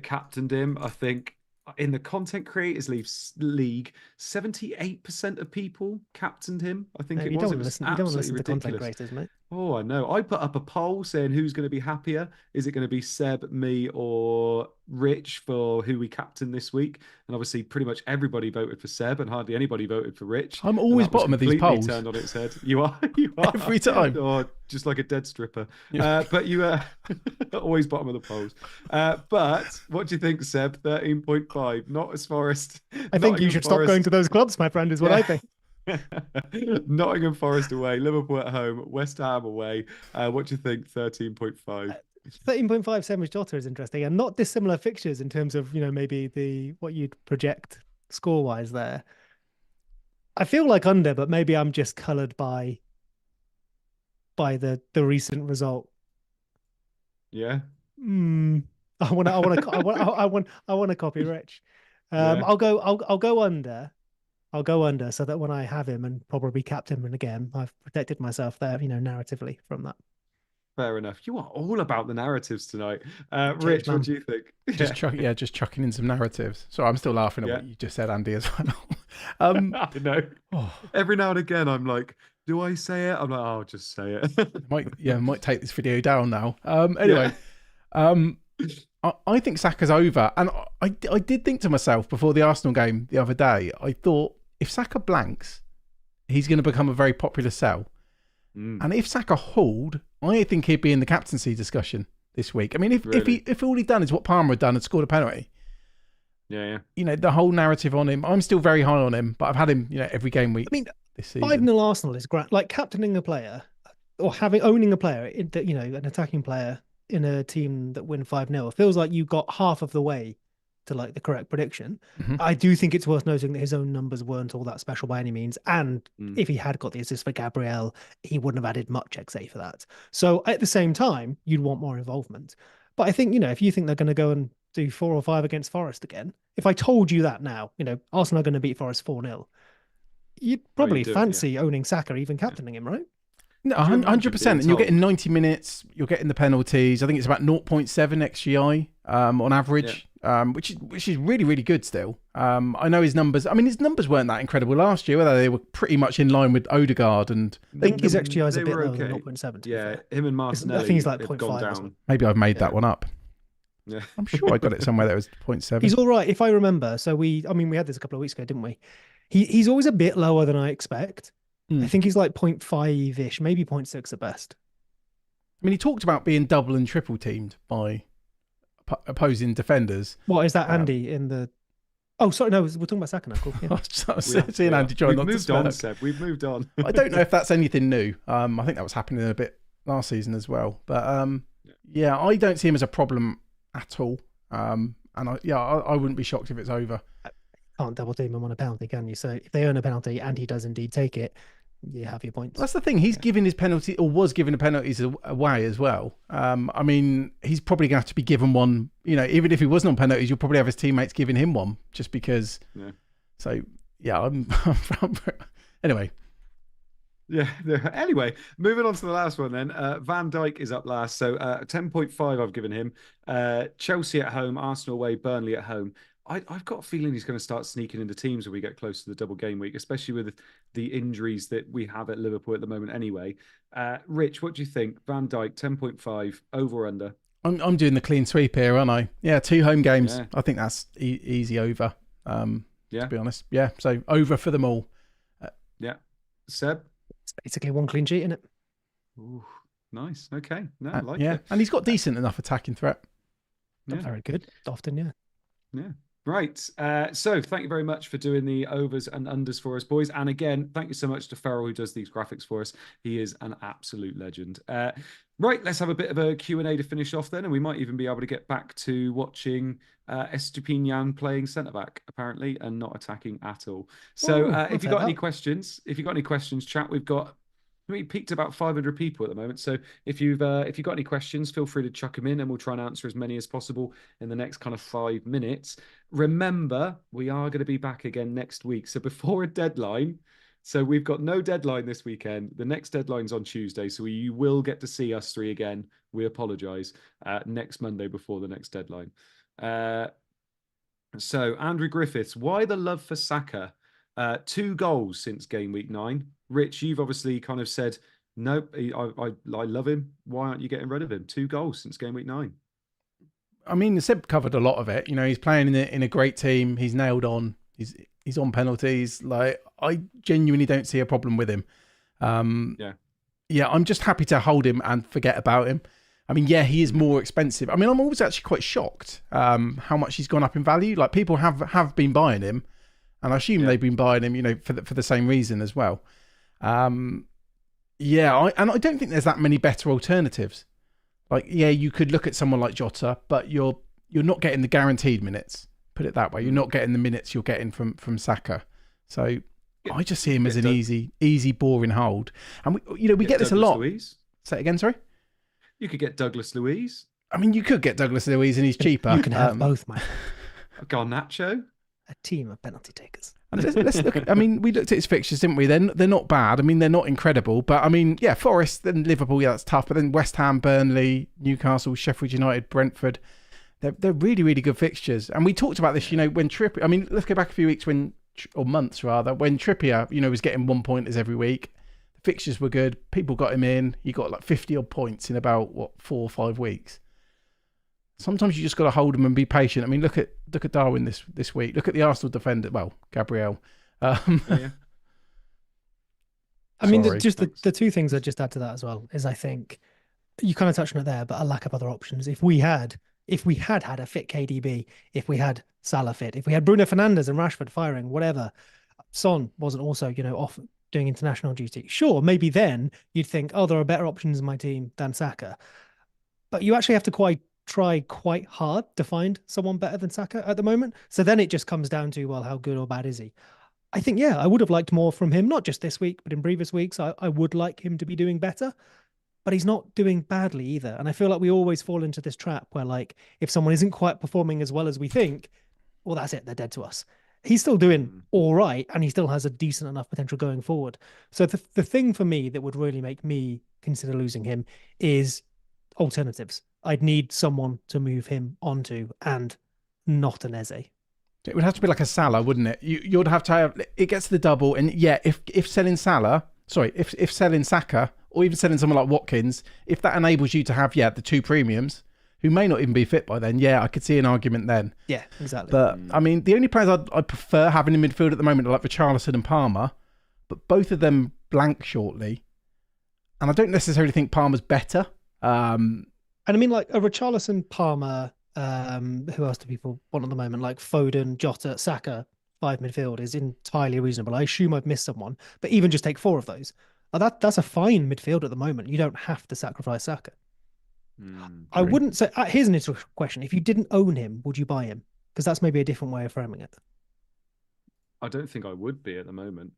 captained him. I think in the Content Creators League, 78% of people captained him. I think it was. You don't listen ridiculous. to content creators, mate. Oh, I know. I put up a poll saying who's going to be happier. Is it going to be Seb, me, or Rich for who we captain this week? And obviously, pretty much everybody voted for Seb, and hardly anybody voted for Rich. I'm always bottom of these polls. Turned on its head. You are. You are every time. Oh, just like a dead stripper. Yeah. But you are always bottom of the polls. But what do you think, Seb? 13.5. Not as Forest. I think you should stop going to those clubs, my friend. Is what I think. Nottingham Forest away, Liverpool at home, West Ham away. What do you think? 13.5. 13.5 same as Jota is interesting, and not dissimilar fixtures in terms of maybe what you'd project score wise there. I feel like under, but maybe I'm just coloured by the recent result. Yeah. I want to copy Rich. I'll go under. I'll go under so that when I have him and probably captain him again, I've protected myself there, narratively from that. Fair enough. You are all about the narratives tonight. Rich, what do you think? Just chucking in some narratives. Sorry, I'm still laughing at what you just said, Andy, as well. I know. Every now and again, I'm like, do I say it? I'm like, oh, just say it. Might take this video down now. Anyway, I think Saka's over. And I did think to myself before the Arsenal game the other day, I thought if Saka blanks, he's going to become a very popular sell. And if Saka hauled, I think he'd be in the captaincy discussion this week. I mean, if all he'd done is what Palmer had done and scored a penalty, you know, the whole narrative on him, I'm still very high on him, but I've had him, you know, every game week. I mean, this season. 5-0 Arsenal is great. Like captaining a player or owning a player, you know, an attacking player in a team that win 5-0, it feels like you got half of the way to like the correct prediction. I do think it's worth noting that his own numbers weren't all that special by any means. And if he had got the assist for Gabriel, he wouldn't have added much XA for that. So at the same time, you'd want more involvement. But I think, you know, if you think they're going to go and do 4 or 5 against Forest again, if I told you that now, you know, Arsenal are going to beat Forest 4-0, you'd probably fancy owning Saka, even captaining him, right? No, 100%. And you're getting 90 minutes. You're getting the penalties. I think it's about 0.7 XGI on average, which is really, really good still. I know his numbers. I mean, his numbers weren't that incredible last year, whether they were pretty much in line with Odegaard. And I think his XGI is a bit lower than 0.7. Yeah, him and Martinelli. I think he's like 0.5 gone down. Maybe I've made that one up. Yeah, I'm sure I got it somewhere that was 0.7. He's all right, if I remember. So we had this a couple of weeks ago, didn't we? He's always a bit lower than I expect. I think he's like 0.5-ish, maybe 0.6 at best. I mean, he talked about being double and triple teamed by opposing defenders. What is that, Andy, in the... Oh, sorry, no, we're talking about Saka now. Cool. Yeah. I was seeing Andy trying not to smirk. We've moved on, Seb. We've moved on. I don't know if that's anything new. I think that was happening a bit last season as well. But yeah, I don't see him as a problem at all. And I wouldn't be shocked if it's over. Can't double team him on a penalty, can you? So if they earn a penalty and he does indeed take it, you have your points. That's the thing. He's giving his penalty, or was giving the penalties away as well. I mean, he's probably going to have to be given one. You know, even if he wasn't on penalties, you'll probably have his teammates giving him one just because. Yeah. So yeah, anyway. Yeah. Anyway, moving on to the last one then. Van Dijk is up last. So 10.5 I've given him. Chelsea at home, Arsenal away, Burnley at home. I've got a feeling he's going to start sneaking into teams when we get close to the double game week, especially with the injuries that we have at Liverpool at the moment anyway. Rich, what do you think? Van Dijk, 10.5, over or under? I'm doing the clean sweep here, aren't I? Yeah, 2 home games. Yeah. I think that's easy over, to be honest. Yeah, so over for them all. Yeah. Seb? It's basically 1 clean sheet, isn't it? Ooh, nice. Okay. No, I like it. Yeah, and he's got decent enough attacking threat. Not very good. Often, yeah. Yeah. Right. So thank you very much for doing the overs and unders for us, boys. And again, thank you so much to Farrell, who does these graphics for us. He is an absolute legend. Right. Let's have a bit of a Q&A to finish off then. And we might even be able to get back to watching Estupinian playing centre-back, apparently, and not attacking at all. So if you've got any questions, chat. We peaked about 500 people at the moment. So if you've got any questions, feel free to chuck them in and we'll try and answer as many as possible in the next kind of 5 minutes. Remember, we are going to be back again next week. So before a deadline, so we've got no deadline this weekend. The next deadline's on Tuesday. So you will get to see us 3 again. We apologise. Next Monday before the next deadline. So Andrew Griffiths, why the love for Saka? 2 goals since game week 9. Rich, you've obviously kind of said, nope, I love him. Why aren't you getting rid of him? 2 goals since game week 9. I mean, Seb covered a lot of it. You know, he's playing in a great team. He's nailed on. He's on penalties. Like, I genuinely don't see a problem with him. Yeah, I'm just happy to hold him and forget about him. I mean, yeah, he is more expensive. I mean, I'm always actually quite shocked how much he's gone up in value. Like, people have been buying him. And I assume they've been buying him, you know, for the same reason as well. I don't think there's that many better alternatives. Like, yeah, you could look at someone like Jota, but you're not getting the guaranteed minutes. Put it that way. You're not getting the minutes you're getting from Saka. So I just see him as an easy, boring hold. And we get this a lot. Luiz. Say it again, sorry. You could get Douglas Luiz. I mean, you could get Douglas Luiz, and he's cheaper. You can have both, mate. Garnacho. A team of penalty takers. And let's look. I mean, we looked at his fixtures, didn't we? They're not bad. I mean, they're not incredible, but I mean, yeah, Forest and Liverpool, yeah, that's tough. But then West Ham, Burnley, Newcastle, Sheffield United, Brentford, they're really, really good fixtures. And we talked about this, you know, when Trippier. I mean, let's go back a few weeks or months rather, when Trippier, you know, was getting 1 pointers every week. The fixtures were good. People got him in. He got like 50 odd points in about 4 or 5 weeks. sometimes you just got to hold them and be patient. I mean, look at Darwin this week. Look at the Arsenal defender. Well, Gabriel. Yeah. I mean, the two things I'd just add to that as well is I think you kind of touched on it there, but a lack of other options. If we had had a fit KDB, if we had Salah fit, if we had Bruno Fernandes and Rashford firing, whatever, Son wasn't also, off doing international duty. Sure, maybe then you'd think, oh, there are better options in my team than Saka. But you actually have to try quite hard to find someone better than Saka at the moment. So then it just comes down to, well, how good or bad is he? I think, I would have liked more from him, not just this week, but in previous weeks. I would like him to be doing better, but he's not doing badly either. And I feel like we always fall into this trap where, like, if someone isn't quite performing as well as we think, well, that's it. They're dead to us. He's still doing all right, and he still has a decent enough potential going forward. So the thing for me that would really make me consider losing him is alternatives. I'd need someone to move him onto, and not an Eze. It would have to be like a Salah, wouldn't it? You'd have to have, it gets the double, and if selling if selling Saka, or even selling someone like Watkins, if that enables you to have the two premiums, who may not even be fit by then, I could see an argument then. Yeah, exactly. But I mean, the only players I'd prefer having in midfield at the moment are like Richarlison and Palmer, but both of them blank shortly, and I don't necessarily think Palmer's better. And I mean, like a Richarlison, Palmer. Who else do people want at the moment? Like Foden, Jota, Saka, 5 midfield is entirely reasonable. I assume I've missed someone, but even just take 4 of those. That's a fine midfield at the moment. You don't have to sacrifice Saka. I wouldn't say. Here's an interesting question: if you didn't own him, would you buy him? Because that's maybe a different way of framing it. I don't think I would be at the moment.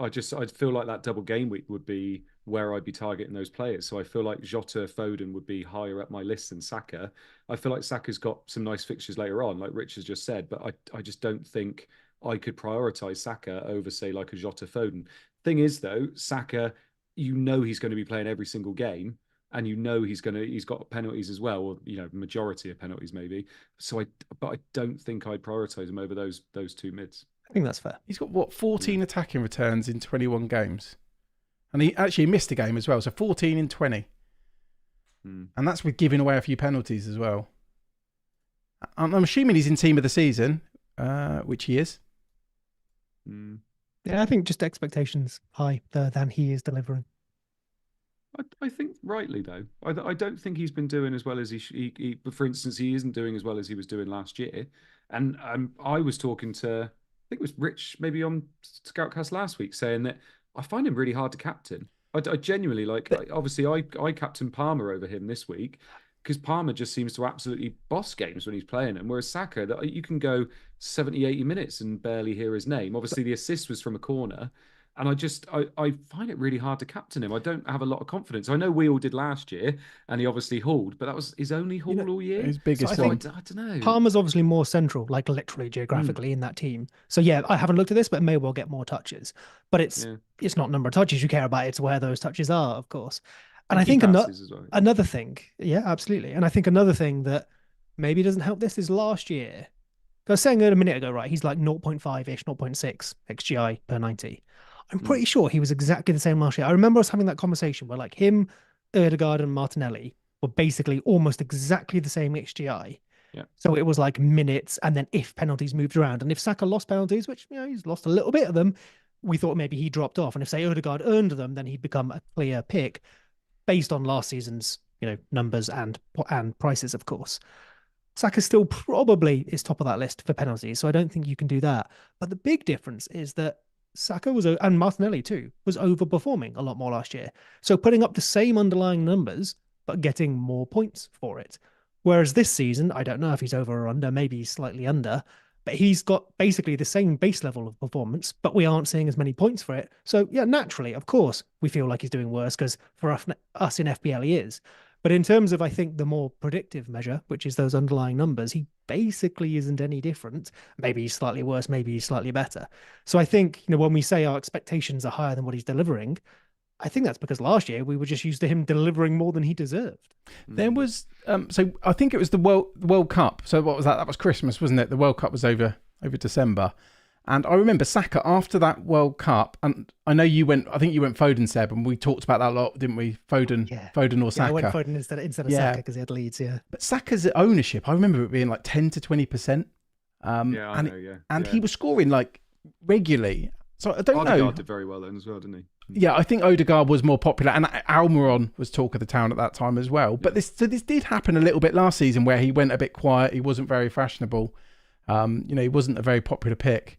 I'd feel like that double game week would be where I'd be targeting those players. So I feel like Jota, Foden would be higher up my list than Saka. I feel like Saka's got some nice fixtures later on, like Rich has just said, but I just don't think I could prioritise Saka over, say, like a Jota, Foden. Thing is, though, Saka, he's going to be playing every single game, and he's got penalties as well, or majority of penalties maybe. So but I don't think I'd prioritise him over those two mids. I think that's fair. He's got 14 attacking returns in 21 games. And he actually missed a game as well. So 14 in 20. And that's with giving away a few penalties as well. I'm assuming he's in team of the season, which he is. Yeah, I think just expectations high than he is delivering. I think rightly, though. I don't think he's been doing as well as he for instance, he isn't doing as well as he was doing last year. And I was talking to, I think it was Rich, maybe on SCOUTCAST last week, saying that I find him really hard to captain. I genuinely obviously I captain Palmer over him this week because Palmer just seems to absolutely boss games when he's playing them. Whereas Saka, that you can go 70, 80 minutes and barely hear his name. Obviously the assist was from a corner. And I find it really hard to captain him. I don't have a lot of confidence. I know we all did last year, and he obviously hauled, but that was his only haul all year. His biggest one. I don't know. Palmer's obviously more central, like literally geographically in that team. So I haven't looked at this, but it may well get more touches. But it's not number of touches you care about; it's where those touches are, of course. And I think another thing, absolutely. And I think another thing that maybe doesn't help this is last year. I was saying a minute ago, right? He's like 0.5-ish, 0.6 XGI per 90. I'm pretty sure he was exactly the same last year. I remember us having that conversation where like him, Ødegaard and Martinelli were basically almost exactly the same XGI. Yeah. So it was like minutes and then if penalties moved around. And if Saka lost penalties, which he's lost a little bit of them, we thought maybe he dropped off. And if, say, Ødegaard earned them, then he'd become a clear pick based on last season's numbers and prices, of course. Saka still probably is top of that list for penalties. So I don't think you can do that. But the big difference is that Saka and Martinelli too, was overperforming a lot more last year. So putting up the same underlying numbers, but getting more points for it. Whereas this season, I don't know if he's over or under, maybe he's slightly under, but he's got basically the same base level of performance, but we aren't seeing as many points for it. So naturally, of course, we feel like he's doing worse because for us in FPL, he is. But in terms of, I think, the more predictive measure, which is those underlying numbers, he basically isn't any different. Maybe he's slightly worse, maybe he's slightly better. So I think, when we say our expectations are higher than what he's delivering, I think that's because last year we were just used to him delivering more than he deserved. There was, so I think it was the World Cup. So what was that? That was Christmas, wasn't it? The World Cup was over December. And I remember Saka after that World Cup, and I know I think you went Foden, Seb, and we talked about that a lot, didn't we? Foden or Saka. I went Foden instead of Saka because he had Leeds, But Saka's ownership, I remember it being like 10 to 20%. And he was scoring like regularly. So I don't know. Odegaard did very well then as well, didn't he? Yeah, I think Odegaard was more popular, and Almiron was talk of the town at that time as well. But this did happen a little bit last season where he went a bit quiet. He wasn't very fashionable. He wasn't a very popular pick.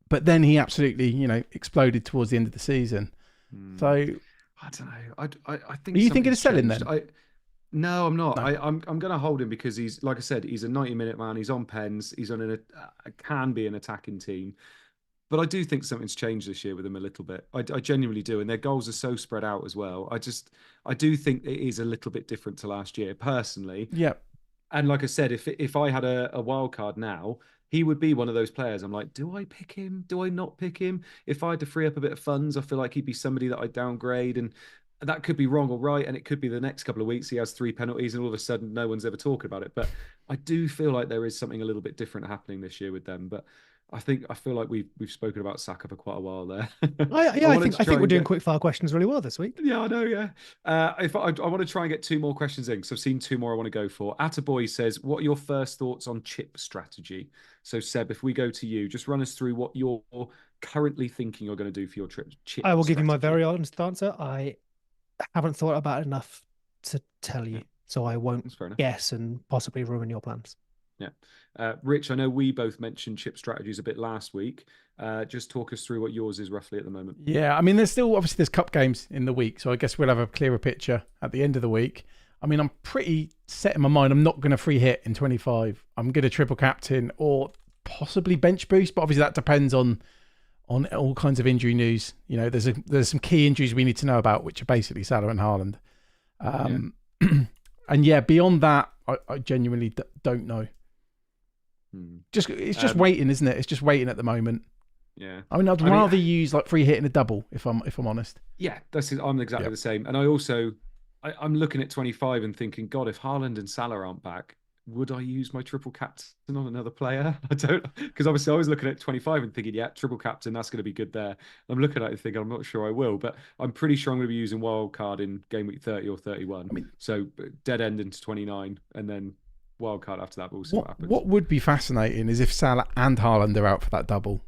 But then he absolutely, exploded towards the end of the season. So I don't know. I think. Are you thinking of selling then? No, I'm not. No. I'm going to hold him because he's, like I said, he's a 90-minute man. He's on pens. He's on can be an attacking team. But I do think something's changed this year with them a little bit. I genuinely do. And their goals are so spread out as well. I do think it is a little bit different to last year, personally. Yeah. And like I said, if I had a wild card now, he would be one of those players. I'm like, do I pick him? Do I not pick him? If I had to free up a bit of funds, I feel like he'd be somebody that I downgrade. And that could be wrong or right. And it could be the next couple of weeks he has 3 penalties and all of a sudden no one's ever talking about it. But I do feel like there is something a little bit different happening this year with them. But I feel like we've spoken about Saka for quite a while there. I think we're doing quick fire questions really well this week. Yeah, I know. Yeah, I want to try and get 2 more questions in because I've seen 2 more I want to go for. Attaboy says, "What are your first thoughts on chip strategy?" So Seb, if we go to you, just run us through what you're currently thinking you're going to do for your chip. I will give you my very honest answer. I haven't thought about it enough to tell you, so I won't guess and possibly ruin your plans. Yeah. Rich, I know we both mentioned chip strategies a bit last week. Just talk us through what yours is roughly at the moment. Yeah, I mean, there's cup games in the week, so I guess we'll have a clearer picture at the end of the week. I mean, I'm pretty set in my mind. I'm not going to free hit in 25. I'm going to triple captain or possibly bench boost, but obviously that depends on all kinds of injury news. There's some key injuries we need to know about, which are basically Salah and Haaland. And beyond that, I genuinely don't know. It's just waiting, isn't it? It's just waiting at the moment. Yeah. I mean, I'd rather use like free hit in a double if I'm honest. Yeah, I'm exactly the same. And I'm looking at 25 and thinking, God, if Haaland and Salah aren't back, would I use my triple captain on another player? I don't, because obviously I was looking at 25 and thinking, yeah, triple captain, that's going to be good there. I'm looking at it and thinking, I'm not sure I will, but I'm pretty sure I'm going to be using wild card in game week 30 or 31. I mean, so dead end into 29 and then wild card after that. But we'll see what happens. What would be fascinating is if Salah and Haaland are out for that double.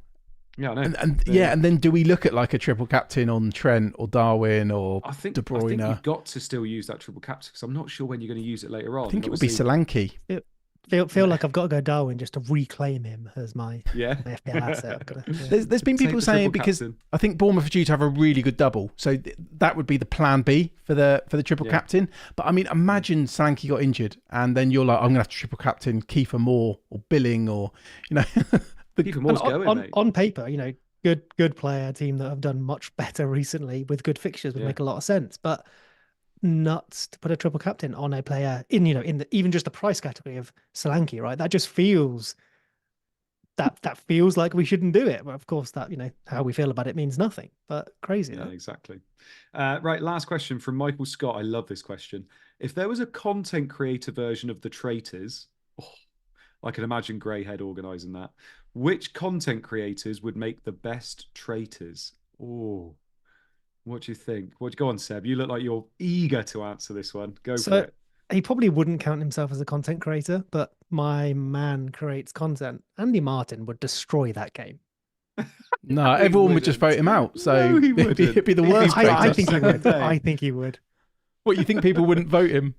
Yeah, I know. And then do we look at like a triple captain on Trent or Darwin or De Bruyne? I think you've got to still use that triple captain because I'm not sure when you're going to use it later on. I think it would be Solanke. Feel like I've got to go Darwin just to reclaim him as my FPL asset. There's been people saying because I think Bournemouth are due to have a really good double, so that would be the plan B for the triple captain. But I mean, imagine Solanke got injured and then you're like, I'm going to have to triple captain Kiefer Moore or Billing or Kiefer Moore's going, mate. On paper, good player, team that have done much better recently with good fixtures would make a lot of sense, but nuts to put a triple captain on a player in even just the price category of Solanke, right? That just feels that feels like we shouldn't do it. But of course, that how we feel about it means nothing. But crazy. Yeah, exactly. Right, last question from Michael Scott. I love this question. If there was a content creator version of the Traitors, I can imagine Greyhead organising that. Which content creators would make the best traitors? Oh, what do you think? Go on, Seb? You look like you're eager to answer this one. Go for it. He probably wouldn't count himself as a content creator, but my man creates content. Andy Martin would destroy that game. No, everyone would just vote him out. So it'd be the worst. I think he would. I think he would. What, you think people wouldn't vote him?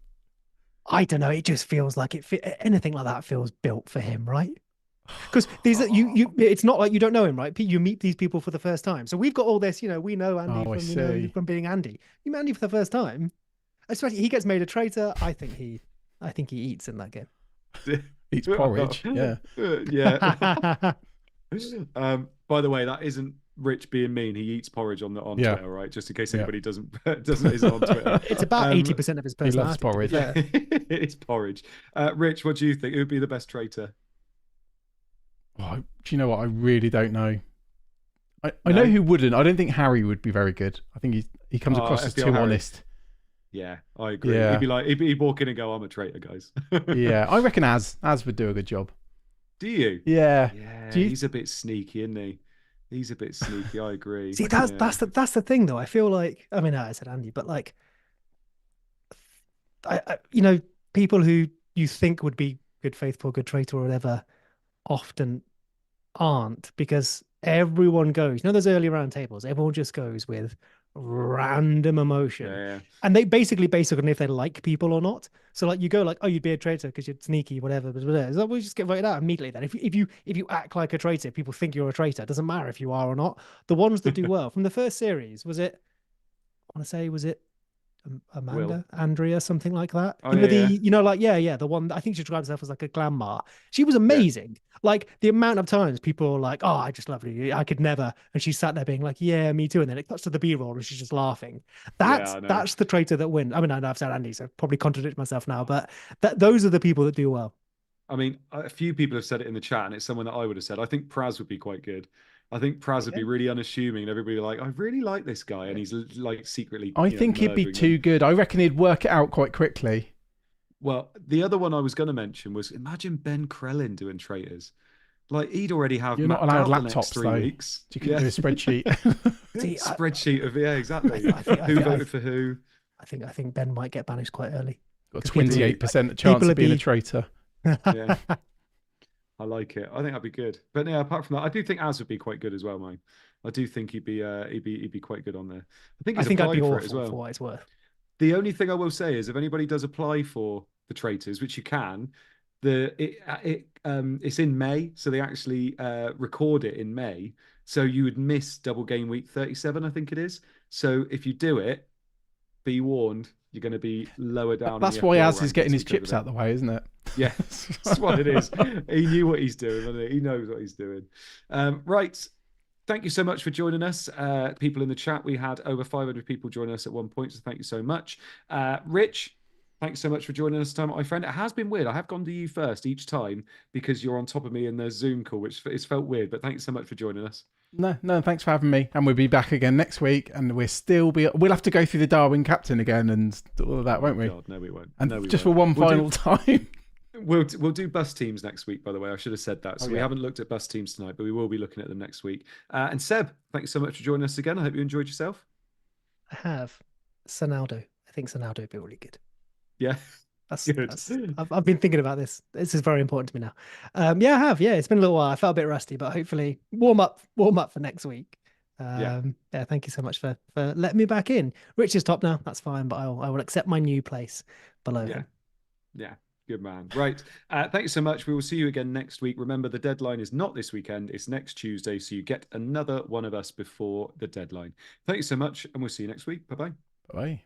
I don't know. It just feels like anything like that feels built for him, right? Because these are it's not like you don't know him, right? You meet these people for the first time. So we've got all this, we know Andy from being Andy. You met Andy for the first time. Especially he gets made a traitor. I think he eats in that game. Eats porridge. Yeah. Yeah. By the way, that isn't Rich being mean. He eats porridge on Twitter, right? Just in case anybody isn't on Twitter. It's about 80% of his personality. He loves porridge. Yeah. It's porridge. Rich, what do you think? Who would be the best traitor? Oh, do you know what? I really don't know. I know who wouldn't. I don't think Harry would be very good. I think he comes across as too honest. Yeah, I agree. He'd be like, he'd walk in and go, "I'm a traitor, guys." Yeah, I reckon Az would do a good job. Do you? Yeah. Yeah, he's a bit sneaky, isn't he? He's a bit sneaky. I agree. See, that's the thing though. I feel like, I mean, I said Andy, but like, people who you think would be good faithful, good traitor, or whatever, often aren't, because everyone goes, those early round tables, everyone just goes with random emotion. And they basically base it on if they like people or not. So like you go like, oh, you'd be a traitor because you're sneaky, whatever. So we just get voted out immediately then. If you act like a traitor, people think you're a traitor. It doesn't matter if you are or not. The ones that do well from the first series, was it Amanda, Andrea, something like that. Oh, the one I think she described herself as like a grandma. She was amazing. Like the amount of times people were like, "Oh, I just love you. I could never," and she sat there being like, "Yeah, me too." And then it cuts to the B-roll and she's just laughing. That's the traitor that wins. I mean, I know I've said Andy, so probably contradict myself now, but those are the people that do well. I mean, a few people have said it in the chat, and it's someone that I would have said. I think Praz would be quite good. I think Praz would be really unassuming, and everybody would be like, I really like this guy, and he's like secretly. I think he'd be too good. I reckon he'd work it out quite quickly. Well, the other one I was going to mention was, imagine Ben Crellin doing traitors. Like, he'd already have. You're not allowed laptops, though. 3 weeks. You can do a spreadsheet. Spreadsheet of exactly. Who voted for who? I think Ben might get banished quite early. Got a 28% chance of being a traitor. Yeah. I like it. I think that'd be good. But yeah, apart from that, I do think Az would be quite good as well, mate. I do think he'd be quite good on there. I think I'd be for awful it as well. For what it's worth. The only thing I will say is, if anybody does apply for the traitors, which you can, it's in May, so they actually record it in May. So you would miss double game week 37, I think it is. So if you do it, be warned, you're going to be lower down. That's why Az is getting his chips out the way, isn't it? Yeah, that's what it is. He knew what he's doing. He knows what he's doing. Right. Thank you so much for joining us. People in the chat, we had over 500 people join us at one point, so thank you so much. Rich, thanks so much for joining us tonight, my friend. It has been weird. I have gone to you first each time because you're on top of me in the Zoom call, which it's felt weird, but thanks so much for joining us. No, thanks for having me. And we'll be back again next week, and we'll have to go through the Darwin captain again and all of that, won't we? God, no, we won't. And for one final time. We'll do bus teams next week, by the way. I should have said that. So we haven't looked at bus teams tonight, but we will be looking at them next week. And Seb, thank you so much for joining us again. I hope you enjoyed yourself. I have. Sonaldo. I think Sonaldo would be really good. Yeah. I've been thinking about this. This is very important to me now. I have. Yeah, it's been a little while. I felt a bit rusty, but hopefully warm up for next week. Thank you so much for letting me back in. Rich is top now. That's fine, but I will accept my new place below him. Yeah. Good man. Right. Thank you so much. We will see you again next week. Remember, the deadline is not this weekend. It's next Tuesday. So you get another one of us before the deadline. Thank you so much. And we'll see you next week. Bye-bye. Bye.